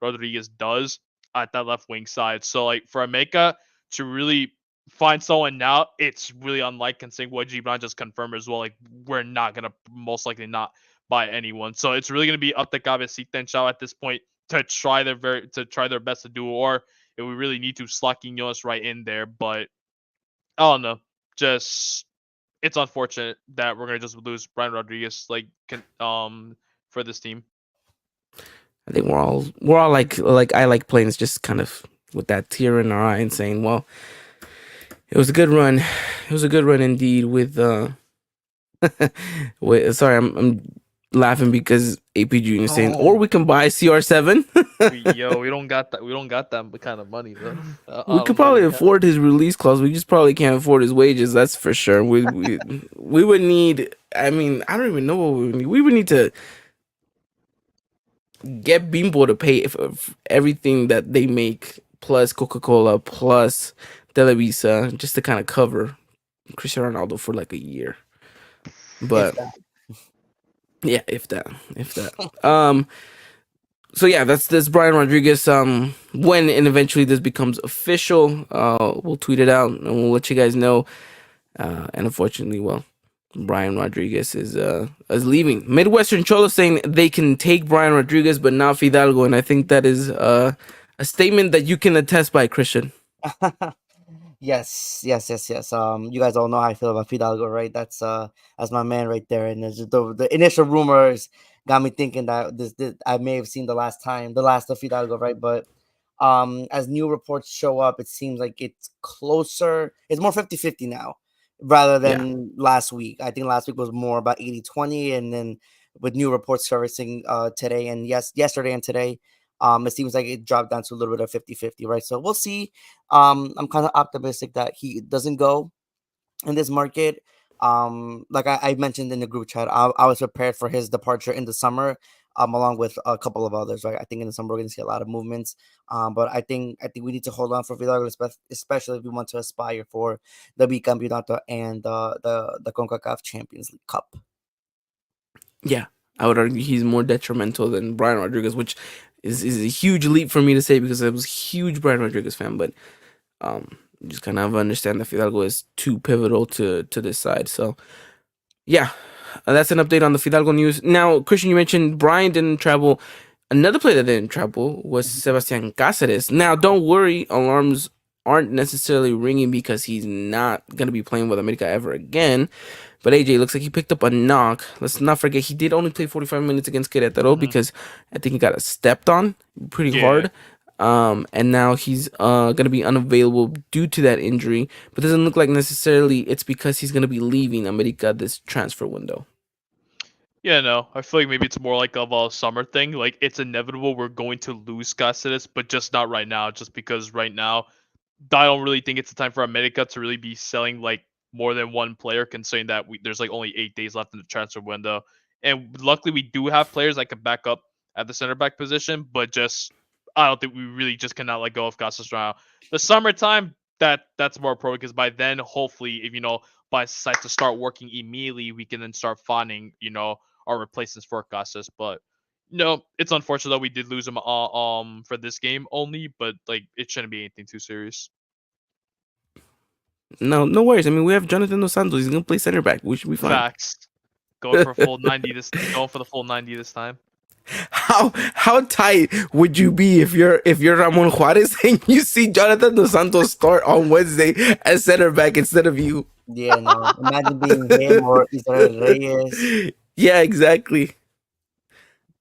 Rodriguez does at that left wing side. So like for Emeka to really find someone now, it's really unlike considering what Gibran just confirmed as well. Like we're not gonna most likely not buy anyone, so it's really gonna be up to Cabecita and Shao at this point to try their best to do, or if we really need to slot Quinones right in there. But I don't know, just it's unfortunate that we're gonna just lose Brian Rodriguez for this team. I think we're all like I like Plains, just kind of with that tear in our eye and saying, well, it was a good run. It was a good run indeed. With wait, sorry, I'm laughing because AP Junior is saying, or we can buy CR7. We don't got that. We don't got that kind of money though. We could probably afford his release clause. We just probably can't afford his wages. That's for sure. We would need. I mean, I don't even know what we would need. We would need to get Bimbo to pay for everything that they make, plus Coca-Cola, plus Televisa, just to kind of cover Cristiano Ronaldo for like a year. But yeah, if that. So yeah, that's Brian Rodriguez. When and eventually this becomes official, we'll tweet it out and we'll let you guys know. And unfortunately, well, Brian Rodriguez is leaving. Midwestern Cholo saying they can take Brian Rodriguez, but not Fidalgo, and I think that is a statement that you can attest by, Christian. Yes. You guys all know how I feel about Fidalgo, right? That's my man right there. And the initial rumors got me thinking that this I may have seen the last of Fidalgo, right? But as new reports show up, it seems like it's closer. It's more 50-50 now rather than last week. I think last week was more about 80-20, and then with new reports surfacing today and yesterday and today, it seems like it dropped down to a little bit of 50-50, right? So we'll see. I'm kind of optimistic that he doesn't go in this market. Like I mentioned in the group chat, I was prepared for his departure in the summer, along with a couple of others, right? I think in the summer we're going to see a lot of movements. But I think we need to hold on for Vidal, especially if we want to aspire for the Bicampeonato and the CONCACAF Champions League Cup. Yeah, I would argue he's more detrimental than Brian Rodriguez, which is a huge leap for me to say because I was a huge Brian Rodriguez fan, but just kind of understand that Fidalgo is too pivotal to this side. So yeah, that's an update on the Fidalgo news. Now, Christian, you mentioned Brian didn't travel. Another player that didn't travel was Sebastian Cáceres. Now, don't worry, alarms aren't necessarily ringing because he's not going to be playing with America ever again. But AJ, looks like he picked up a knock. Let's not forget he did only play 45 minutes against Querétaro because I think he got stepped on pretty hard. And now he's going to be unavailable due to that injury. But doesn't look like necessarily it's because he's going to be leaving America this transfer window. Yeah, no, I feel like maybe it's more like of a summer thing. Like it's inevitable we're going to lose Cáceres, but just not right now. Just because right now, I don't really think it's the time for America to really be selling like more than one player, considering that there's like only 8 days left in the transfer window. And luckily, we do have players that can back up at the center back position, but just I don't think we really just cannot let go of Cáceres right now. The summertime, that's more appropriate because by then, hopefully, if by decide to start working immediately, we can then start finding our replacements for Cáceres. But no, it's unfortunate that we did lose him for this game only, but like it shouldn't be anything too serious. No worries. I mean, we have Jonathan Dos Santos. He's gonna play center back. We should be fine. Facts. Going for full 90 going for the full 90 this time. How tight would you be if you're Ramon Juarez and you see Jonathan Dos Santos start on Wednesday as center back instead of you? Yeah, no. Imagine being him or Israel Reyes. Yeah, exactly.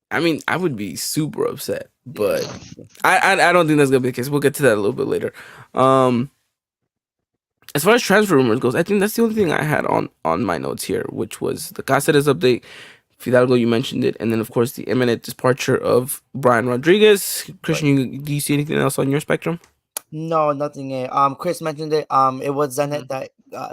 I mean, I would be super upset, but I don't think that's gonna be the case. We'll get to that a little bit later. As far as transfer rumors goes, I think that's the only thing I had on my notes here, which was the Cáceres update. Fidalgo, you mentioned it, and then of course the imminent departure of Brian Rodriguez. Christian, do you see anything else on your spectrum? No, nothing. Chris mentioned it. It was Zenet that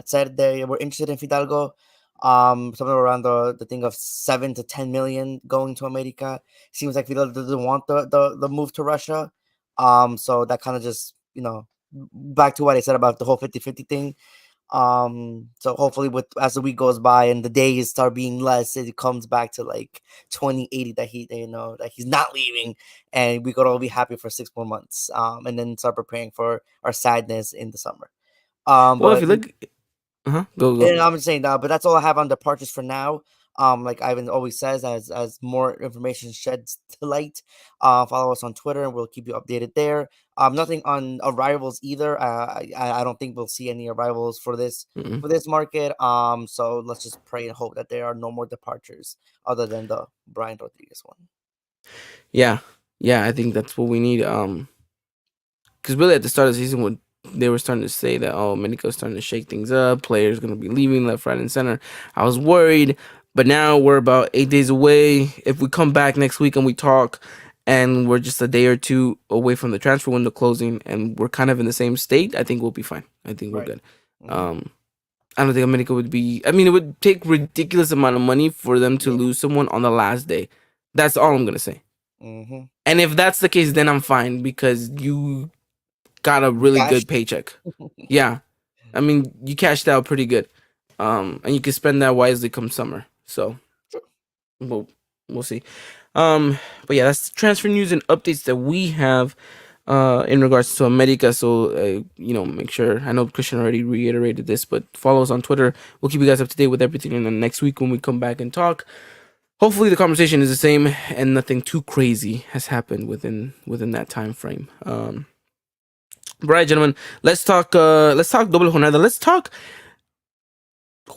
said they were interested in Fidalgo. Somewhere around the thing of 7 to 10 million going to America. Seems like Fidalgo doesn't want the move to Russia. So that kind of just back to what I said about the whole 50-50 thing. So hopefully as the week goes by and the days start being less, it comes back to like 2080 that that he's not leaving, and we could all be happy for 6 more months. And then start preparing for our sadness in the summer. Well, if But you look, go. and I'm just saying that, but that's all I have on departures for now. Like Ivan always says, as more information sheds to light, follow us on Twitter and we'll keep you updated there. Nothing on arrivals either. I don't think we'll see any arrivals Mm-mm. for this market. So let's just pray and hope that there are no more departures other than the Brian Rodriguez one. Yeah, yeah, I think that's what we need. Because really at the start of the season, when they were starting to say that, oh, Mexico's starting to shake things up, players going to be leaving left, right, and center, I was worried. But now we're about 8 days away. If we come back next week and we talk, and we're just a day or two away from the transfer window closing, and we're kind of in the same state, I think we'll be fine. I think we're Right. good. I don't think America would be. I mean, it would take ridiculous amount of money for them to lose someone on the last day. That's all I'm gonna say. Mm-hmm. And if that's the case, then I'm fine because you got a really Cash. good paycheck. Yeah, I mean, you cashed out pretty good, and you can spend that wisely come summer. So, we'll see. But yeah, that's transfer news and updates that we have in regards to America. So, make sure. I know Christian already reiterated this, but follow us on Twitter. We'll keep you guys up to date with everything. And then next week when we come back and talk, hopefully the conversation is the same and nothing too crazy has happened within that time frame. Right, gentlemen, let's talk doble jornada. Let's talk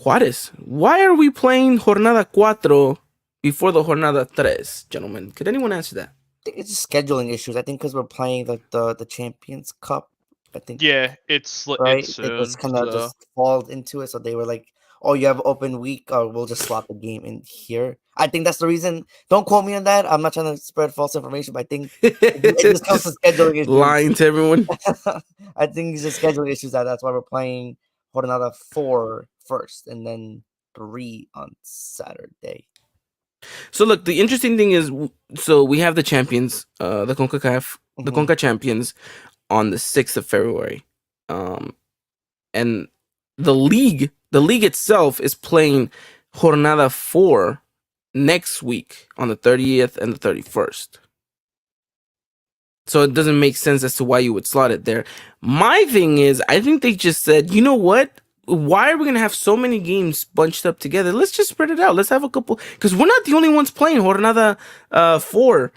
Juarez. Why are we playing jornada 4 before the jornada 3, gentlemen? Could anyone answer that? I think it's just scheduling issues. I think because we're playing the Champions Cup. I think Yeah, right. it's It soon. just kind of So just falls into it. So they were like, "Oh, you have open week. We'll just slot the game in here." I think that's the reason. Don't quote me on that. I'm not trying to spread false information, but I think it just comes to scheduling issues. Lying to everyone. I think it's just scheduling issues. That's why we're playing Jornada 4 first, and then 3 on Saturday. So look, the interesting thing is, so we have the champions, the CONCACAF, the CONCA champions, on the 6th of February, and the league itself is playing Jornada 4 next week on the 30th and the 31st. So it doesn't make sense as to why you would slot it there. My thing is, I think they just said, you know what? Why are we going to have so many games bunched up together? Let's just spread it out. Let's have a couple. Because we're not the only ones playing Jornada 4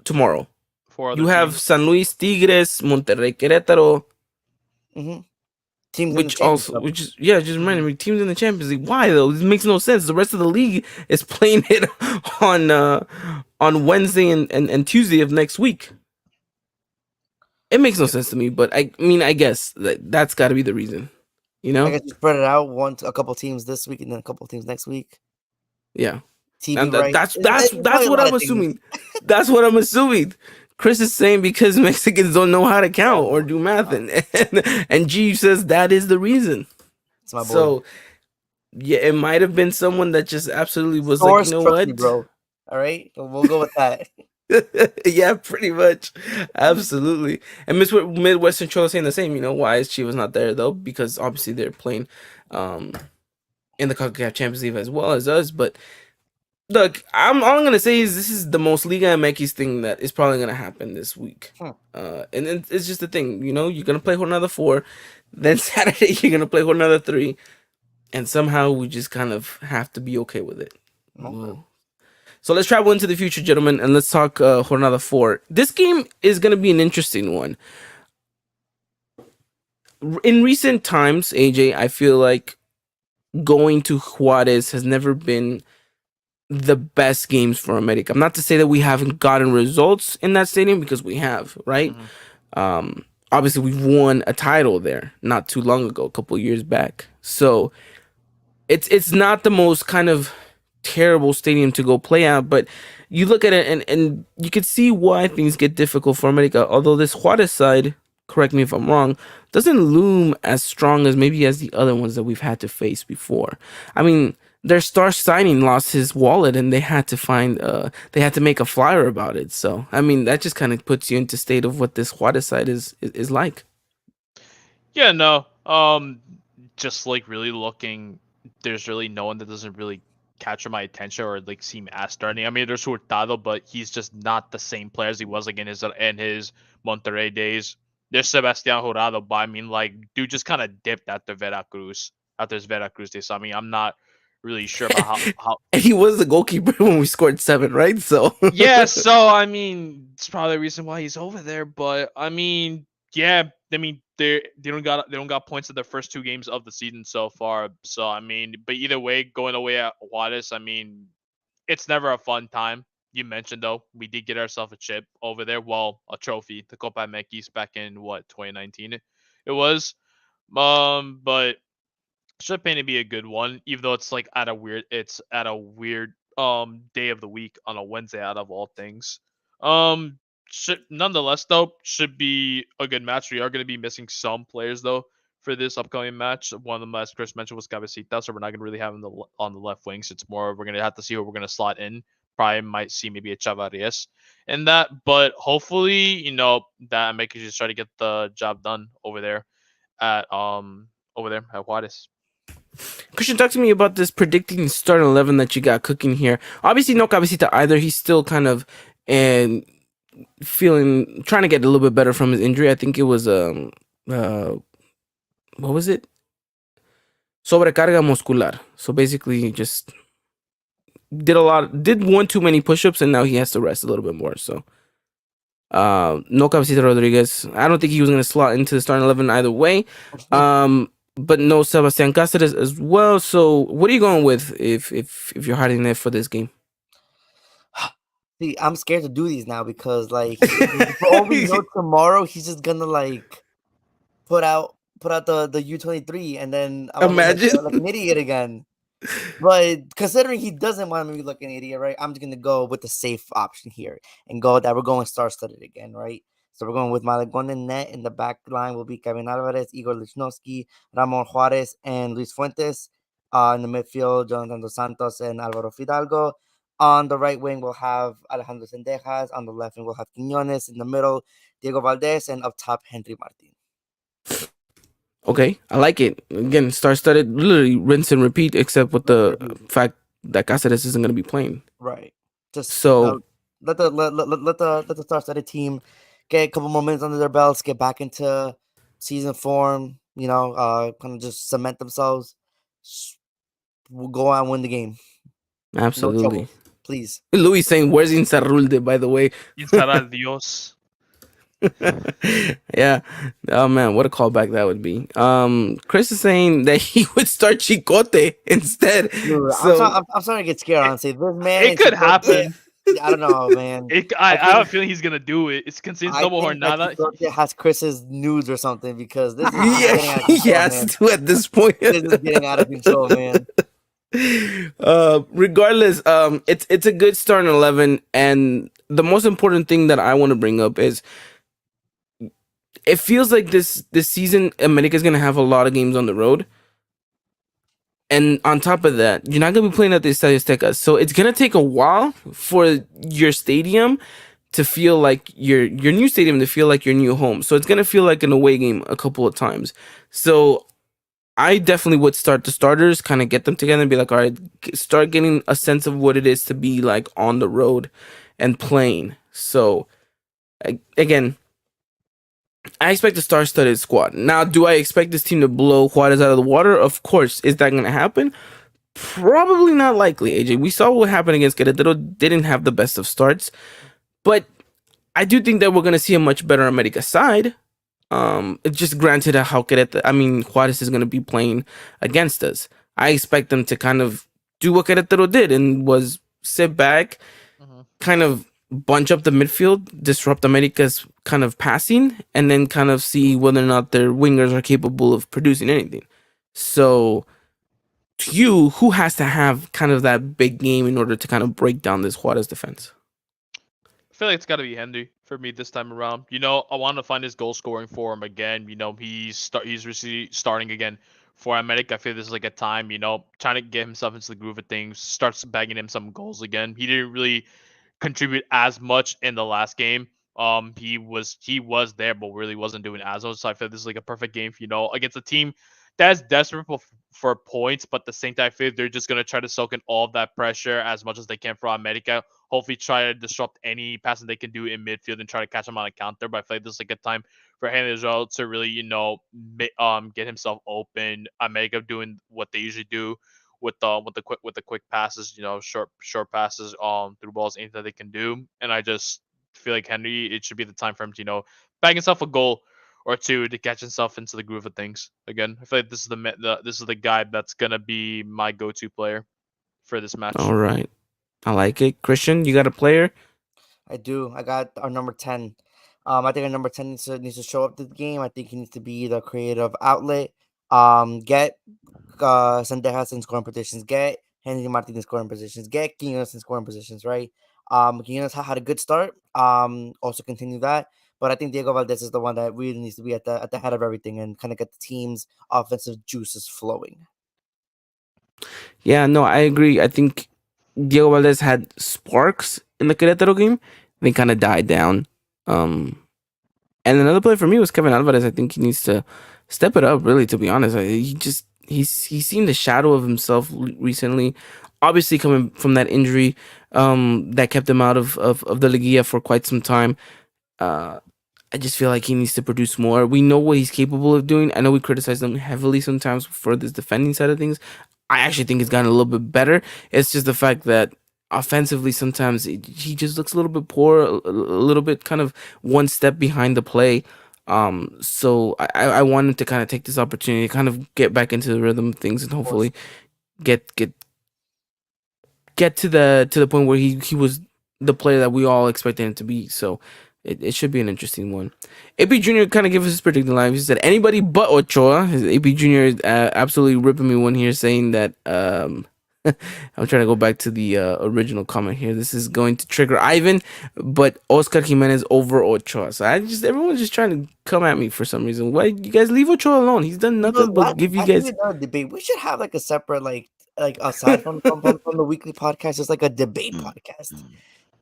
tomorrow. You have teams. San Luis Tigres, Monterrey Querétaro. Teams just reminded me, teams in the Champions League. Why though? This makes no sense. The rest of the league is playing it on Wednesday and Tuesday of next week. It makes no sense to me, but I mean, I guess that's got to be the reason. You know? I guess you spread it out a couple teams this week and then a couple teams next week. Yeah. TV rights. That's what I'm assuming. That's what I'm assuming. Chris is saying because Mexicans don't know how to count or do math, and G says that is the reason. It's my boy. So yeah, it might have been someone that just absolutely was Source like, you know what, bro. All right, we'll go with that. Yeah, pretty much, absolutely. And Midwestern Troll saying the same. You know why she was not there though? Because obviously they're playing in the CONCACAF Champions League as well as us, but. Look, all I'm gonna say is this is the most Liga MX thing that is probably gonna happen this week. And it's just the thing, you know, you're gonna play Jornada 4, then Saturday you're gonna play Jornada 3, and somehow we just kind of have to be okay with it. Okay. So let's travel into the future, gentlemen, and let's talk Jornada 4. This game is gonna be an interesting one. In recent times, AJ, I feel like going to Juarez has never been the best games for America. Not to say that we haven't gotten results in that stadium, because we have, right? Obviously we've won a title there not too long ago, a couple of years back. So it's not the most kind of terrible stadium to go play at, but you look at it and you can see why things get difficult for America. Although this Juarez side, correct me if I'm wrong, doesn't loom as strong as maybe as the other ones that we've had to face before. I mean, their star signing lost his wallet and they had to make a flyer about it. So, I mean, that just kind of puts you into state of what this Juarez side is like. Yeah, no. Just like really looking, there's really no one that doesn't really capture my attention or like seem as starting. I mean, there's Hurtado, but he's just not the same player as he was like in his Monterrey days. There's Sebastian Jurado, but I mean, like, dude just kind of dipped after Veracruz, after his Veracruz day. So I mean, I'm not really sure about how. And he was the goalkeeper when we scored 7, right? So Yeah, so I mean, it's probably the reason why he's over there. But I mean, yeah, I mean, they don't got points in their first 2 games of the season so far. So I mean, but either way, going away at Juarez, I mean, it's never a fun time. You mentioned though, we did get ourselves a chip over there. Well, a trophy, the Copa MX back in what 2019 it was. But should pain to be a good one, even though it's at a weird day of the week on a Wednesday out of all things. Um should nonetheless though should be a good match. We are going to be missing some players though for this upcoming match. One of them, as Chris mentioned, was Cabecita, so we're not going to really have him on the left wings. It's more we're going to have to see who we're going to slot in. Probably might see maybe a Chavarrias in that, but hopefully that make you just try to get the job done at over there at Juarez. Christian, talk to me about this predicting starting 11 that you got cooking here. Obviously, no Cabecita either. He's still kind of and trying to get a little bit better from his injury. I think it was what was it? Sobrecarga muscular. So basically, just did one too many push-ups, and now he has to rest a little bit more. So, no Cabecita Rodriguez. I don't think he was going to slot into the starting 11 either way. But no Sebastian Cáceres as well. So, what are you going with if you're hiding there for this game? See, I'm scared to do these now because, like, for all we know, tomorrow he's just gonna like put out the U23, and then I'm gonna Imagine. look like an idiot again. But considering he doesn't want me to look an idiot, right? I'm just gonna go with the safe option here and go that we're going star-studded again, right? So we're going with Malagón in net. In the back line will be Kevin Alvarez, Igor Lichnowsky, Ramon Juarez, and Luis Fuentes. In the midfield, Jonathan Dos Santos and Alvaro Fidalgo. On the right wing, we'll have Alejandro Sendejas. On the left wing, we'll have Quiñones. In the middle, Diego Valdez. And up top, Henry Martin. Okay, I like it. Again, star-studded, literally rinse and repeat, except with the fact that Cáceres isn't going to be playing. Right. Just So let the star-studded team get a couple more minutes under their belts, get back into season form. Kind of just cement themselves. We'll go out and win the game. absolutely, No trouble, please. Louis saying, "Where's Inzarrulde?" By the way. Insara Dios. Yeah. Oh man, what a callback that would be. Chris is saying that he would start Chicote instead. Dude, So I'm starting to get scared. Honestly, this man. It could happen. I don't know, man. I have a feeling he's gonna do it. It's considered double think that jornada. Chicote has Chris's nudes or something because this is yeah, getting out of he control, has man. to at this point. This is getting out of control, man. Regardless, it's a good starting 11, and the most important thing that I want to bring up is it feels like this season America is gonna have a lot of games on the road. And on top of that, you're not gonna be playing at the Estadio Azteca, so it's gonna take a while for your stadium to feel like your new stadium to feel like your new home. So it's gonna feel like an away game a couple of times. So I definitely would start the starters, kind of get them together and be like, all right, start getting a sense of what it is to be like on the road and playing. So again, I expect a star-studded squad. Now, do I expect this team to blow Juarez out of the water? Of course. Is that going to happen? Probably not likely, AJ. We saw what happened against Querétaro. Didn't have the best of starts. But I do think that we're going to see a much better America side. It's just granted how Juarez is going to be playing against us. I expect them to kind of do what Querétaro did and was sit back, kind of bunch up the midfield, disrupt America's kind of passing, and then kind of see whether or not their wingers are capable of producing anything. So, to you, who has to have kind of that big game in order to kind of break down this Juarez defense? I feel like it's got to be Henry for me this time around. I want to find his goal scoring for him again. He's really starting again for America. I feel this is like a time, trying to get himself into the groove of things, starts bagging him some goals again. He didn't really contribute as much in the last game. He was there, but really wasn't doing as much. So I feel this is like a perfect game, against a team that's desperate for points, but at the same time, I feel they're just gonna try to soak in all of that pressure as much as they can for America. Hopefully, try to disrupt any passing they can do in midfield and try to catch them on a counter. But I feel like this is like a time for Henry Rizal to really, get himself open. America doing what they usually do with the quick passes, short passes through balls, anything that they can do. And I just feel like Henry, it should be the time for him to bag himself a goal or two to catch himself into the groove of things again. I feel like this is this is the guy that's gonna be my go-to player for this match. All right. I like it. Christian, you got a player? I do. I got our number 10. I think our number 10 needs to show up to the game. I think he needs to be the creative outlet. Get Sendejas in scoring positions. Get Henry Martin in scoring positions. Get Quinones in scoring positions, right? Quinones had a good start. Also continue that. But I think Diego Valdez is the one that really needs to be at the head of everything and kind of get the team's offensive juices flowing. Yeah, no, I agree. I think Diego Valdez had sparks in the Querétaro game. They kind of died down. And another player for me was Kevin Alvarez. I think he needs to step it up, really, to be honest. He's seen the shadow of himself recently. Obviously, coming from that injury that kept him out of the Liguilla for quite some time. I just feel like he needs to produce more. We know what he's capable of doing. I know we criticize him heavily sometimes for this defending side of things. I actually think he's gotten a little bit better. It's just the fact that offensively sometimes he just looks a little bit poor, a little bit kind of one step behind the play. So I wanted to kind of take this opportunity to kind of get back into the rhythm of things and hopefully get to the point where he was the player that we all expected him to be. So it should be an interesting one. AP Jr. kind of gave us his predicting line. He said anybody but Ochoa. His AP Jr. is absolutely ripping me one here, saying that I'm trying to go back to the original comment here. This is going to trigger Ivan, but Oscar Jimenez over Ochoa. So everyone's just trying to come at me for some reason. Why you guys leave Ochoa alone? He's done nothing but give you guys a debate. We should have like a separate like aside from the weekly podcast, it's like a debate podcast.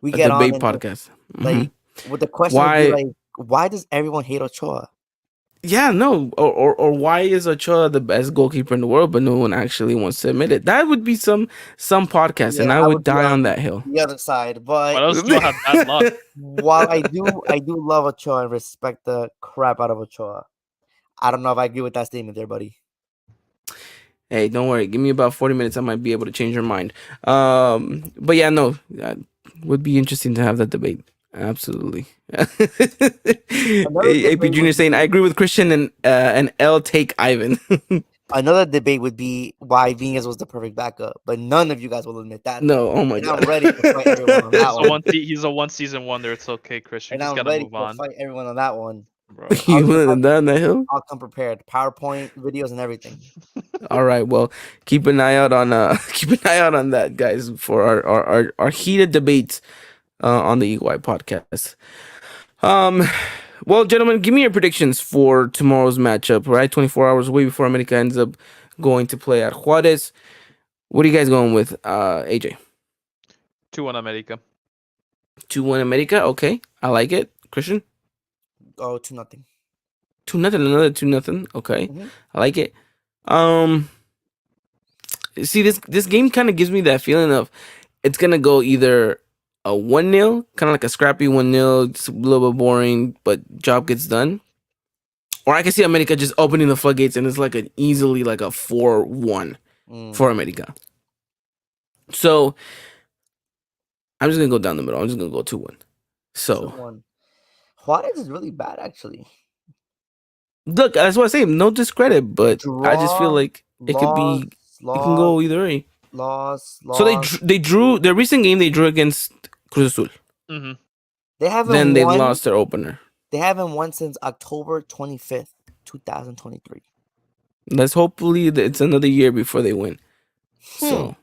We get debate on podcast. Like with the question would be like, why does everyone hate Ochoa? Yeah, no, or why is Ochoa the best goalkeeper in the world, but no one actually wants to admit it? That would be some podcast, and I would die on that hill. The other side, but what else do you have bad luck? While I do love Ochoa and respect the crap out of Ochoa, I don't know if I agree with that statement there, buddy. Hey, don't worry. Give me about 40 minutes. I might be able to change your mind. But yeah, no, would be interesting to have that debate. Absolutely. AP Junior saying I agree with Christian and L take Ivan. Another debate would be why Venus was the perfect backup, but none of you guys will admit that. No, oh my god. I'm ready to fight everyone on that one. He's a one season wonder. It's okay, Christian. And just I'm gotta ready move to on. fight everyone on that one. Bro. You willing to die on that hill? I'll come prepared. PowerPoint videos and everything. All right. Well, keep an eye out on that, guys, for our heated debates on the Eagle Eye podcast. Well, gentlemen, give me your predictions for tomorrow's matchup. Right, 24 hours away before America ends up going to play at Juarez. What are you guys going with, AJ? 2-1 America. 2-1 America. Okay, I like it. Christian? Oh, 2-0. 2-0. Another 2-0. Okay, I like it. See, this game kind of gives me that feeling of it's gonna go either a 1-0, kind of like a scrappy 1-0, just a little bit boring, but job gets done. Or I can see America just opening the floodgates and it's like easily like a 4-1 for America. So I'm just gonna go down the middle. I'm just gonna go 2-1. So 2-1. Juarez is really bad, actually. Look, that's what I say. No discredit, but I just feel like it could be. It can go either way. Loss. So they drew their recent game. They drew against Cruz Azul. Mm-hmm. They haven't. Then they lost their opener. They haven't won since October 25th, 2023. Let's hopefully it's another year before they win. So.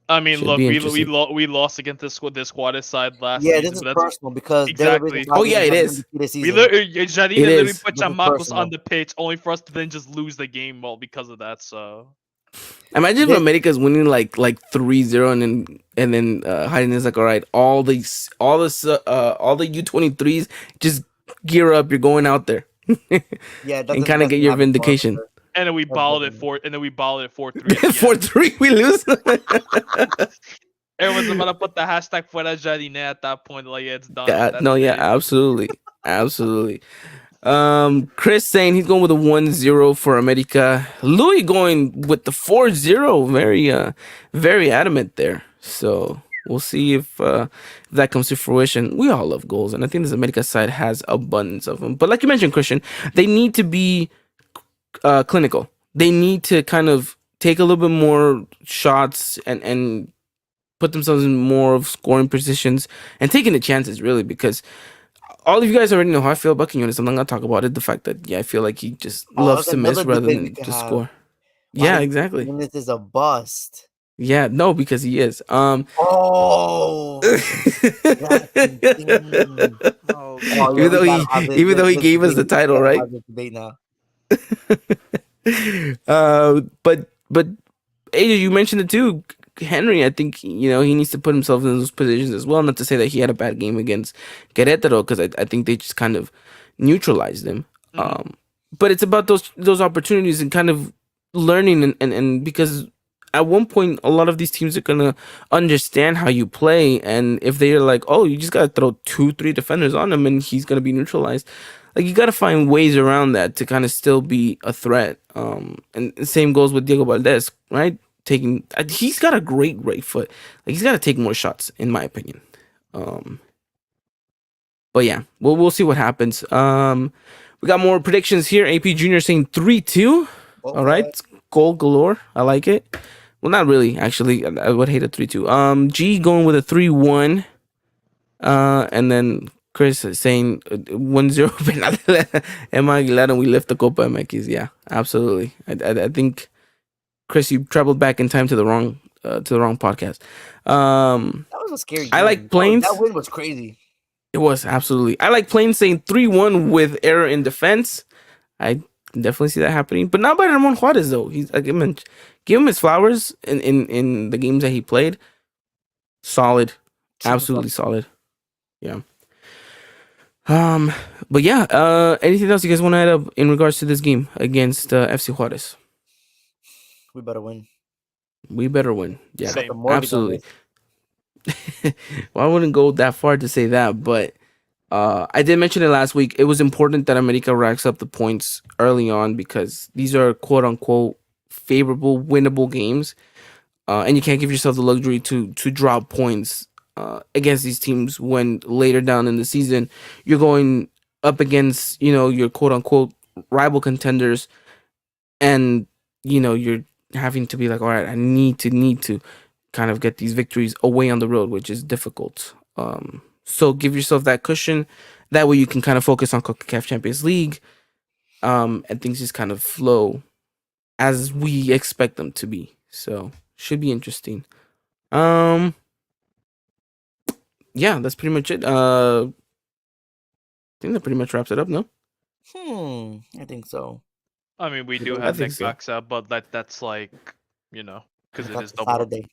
I mean, look, we lost against this Juarez side last season. Yeah, this is personal because exactly. Oh yeah, it is. Jardim literally put Chamacos on the pitch only for us to then just lose the game because of that. So imagine if America's winning like 3-0 and then Hayden is like, all right, all the U23s just gear up. You're going out there. And kind of get your vindication. And then we balled it 4-3. 4-3, we lose. Everyone's about to put the hashtag fuera Jardiné at that point. Like, it's done. Absolutely. Absolutely. Chris saying he's going with a 1-0 for America. Louis going with the 4-0. Very adamant there. So we'll see if that comes to fruition. We all love goals, and I think this America side has abundance of them. But like you mentioned, Christian, they need to be clinical. They need to kind of take a little bit more shots and put themselves in more of scoring positions and taking the chances, really, because all of you guys already know how I feel about Quinones. I'm not gonna talk about it. The fact that I feel like he just loves That's to miss another rather debate we than could to have. score. Why Yeah, do you exactly. think this is a bust? Yeah, no, because he is. Oh, that's insane. Oh, Oh yeah, even we though gotta have this, even though he this gave us debate. the We title, gotta right? have this debate now. But AJ, you mentioned it too. Henry, I think he needs to put himself in those positions as well. Not to say that he had a bad game against Querétaro, because I think they just kind of neutralized him. But it's about those opportunities and kind of learning and because at one point a lot of these teams are gonna understand how you play, and if they're like, oh, you just gotta throw 2-3 defenders on him and he's gonna be neutralized. Like, you gotta find ways around that to kind of still be a threat. And the same goes with Diego Valdez, right? He's got a great foot. Like, he's got to take more shots, in my opinion. But yeah, we'll see what happens. We got more predictions here. AP Junior saying 3-2. All right, goal galore. I like it. Well, not really, actually. I would hate a 3-2. G going with a 3-1. And then Chris is saying 1-0. Emma Aguilar, and we lift the Copa MX. Yeah, absolutely. I think, Chris, you traveled back in time to the wrong podcast. That was a scary game. I like Plains. That win was crazy. It was, absolutely. I like Plains saying 3-1 with error in defense. I can definitely see that happening, but not by Ramon Juarez though. He's like, give him his flowers in the games that he played. Solid, absolutely solid. Yeah. But yeah. Anything else you guys want to add up in regards to this game against FC Juarez? We better win. We better win. Yeah, Same. absolutely. Well, I wouldn't go that far to say that, but I did mention it last week. It was important that America racks up the points early on, because these are quote unquote favorable, winnable games, and you can't give yourself the luxury to drop points against these teams when later down in the season you're going up against your quote unquote rival contenders, and you're having to be like, all right, I need to kind of get these victories away on the road, which is difficult. So give yourself that cushion. That way you can kind of focus on CONCACAF Champions League, and things just kind of flow as we expect them to be. So should be interesting. Yeah, that's pretty much it. I think that pretty much wraps it up. No? I think so. I mean, we do I have think Nick so. Baxa, but that's like, because it That's is double. Saturday.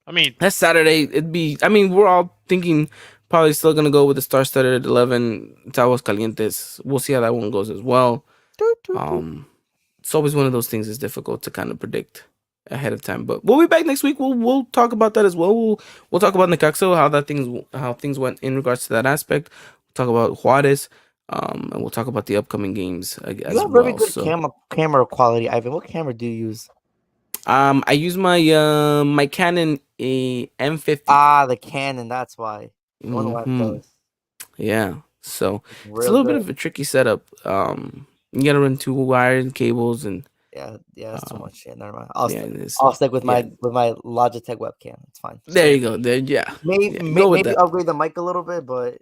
I mean, That's Saturday. We're all thinking probably still gonna go with the star-studded 11 Tawas Calientes. We'll see how that one goes as well. It's always one of those things that's difficult to kind of predict ahead of time. But we'll be back next week. We'll talk about that as well. We'll talk about Necaxa, how things went in regards to that aspect. We'll talk about Juarez, and we'll talk about the upcoming games as You have well. very good camera quality, Ivan. What camera do you use? I use my my Canon M50. Ah, the Canon. That's why. I wonder why I'm jealous. Yeah, so It's it's a little bit good. of a tricky setup. You gotta run 2 wired cables, and Yeah, that's too much. Yeah, never mind. it's- I'll stick with yeah. my Logitech webcam. It's fine. There you go. There, yeah. Maybe go with maybe that. upgrade the mic a little bit, but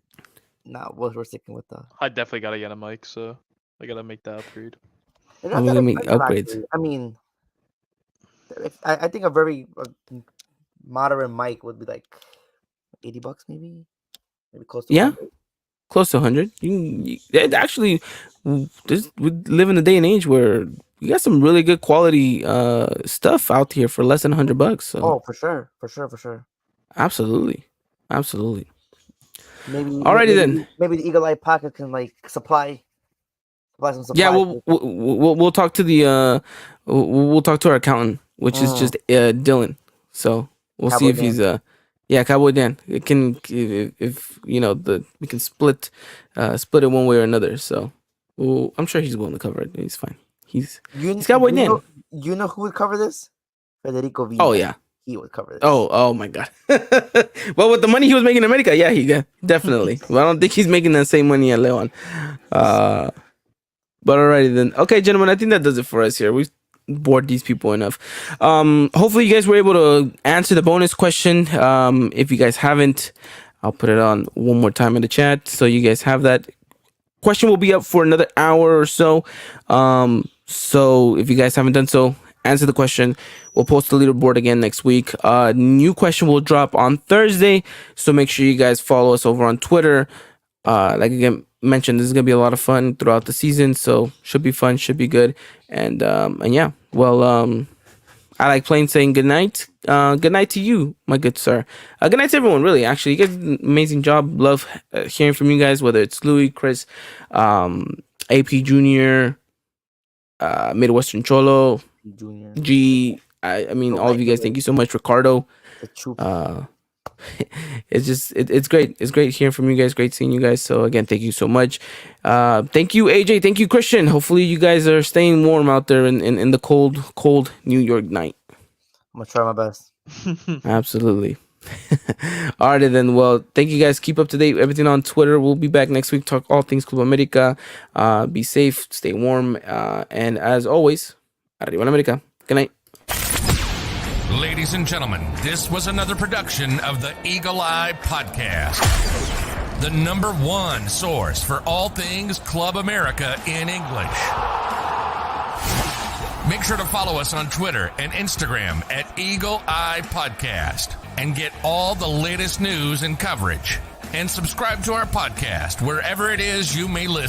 we're sticking with the. I definitely gotta get a mic, so I gotta make that upgrade. They're Well, not we that can make expensive, upgrades. actually. I mean, I think a very moderate mic would be like $80, maybe close to. Yeah. 100. Close to 100. Actually, we live in a day and age where you got some really good quality stuff out here for less than $100. So Oh, for sure. absolutely. Maybe Then. Maybe the Eagle Eye Pocket can supply some supplies. Yeah, we'll talk to the we'll talk to our accountant, which is just Dylan. So we'll see Cowboy if he's Yeah, Cowboy Dan. It can if you know we can split it one way or another. So I'm sure he's willing to cover it. He's fine. He's Cowboy Dan. You know who would cover this? Federico Villa. Oh yeah, he would cover this. Oh my God. Well, with the money he was making in America, yeah, definitely. Well, I don't think he's making the same money at Leon. But alrighty then. Okay, gentlemen, I think that does it for us here. We've bored these people enough. Hopefully you guys were able to answer the bonus question. If you guys haven't, I'll put it on one more time in the chat so you guys have that. Question will be up for another hour or so. So if you guys haven't done so, answer the question. We'll post the leaderboard again next week. New question will drop on Thursday, so make sure you guys follow us over on Twitter. Like again mentioned, this is gonna be a lot of fun throughout the season, so should be fun, should be good. And yeah, well, I like playing saying good night. Good night to you, my good sir. Good night to everyone, really. Actually, you guys did an amazing job. Love hearing from you guys, whether it's Louis, Chris, AP Junior, Midwestern Cholo, Junior. G. I mean, all of you guys. Thank you so much, Ricardo. It's great. It's great hearing from you guys. Great seeing you guys. So again, thank you so much. Thank you, AJ. Thank you, Christian. Hopefully you guys are staying warm out there in the cold New York night. I'm gonna try my best. Absolutely. Alright then. Well, thank you guys. Keep up to date with everything on Twitter. We'll be back next week. Talk all things Club America. Be safe. Stay warm. And as always, arriba la America. Good night. Ladies and gentlemen, this was another production of the Eagle Eye Podcast, the #1 source for all things Club America in English. Make sure to follow us on Twitter and Instagram at Eagle Eye Podcast and get all the latest news and coverage. And subscribe to our podcast wherever it is you may listen.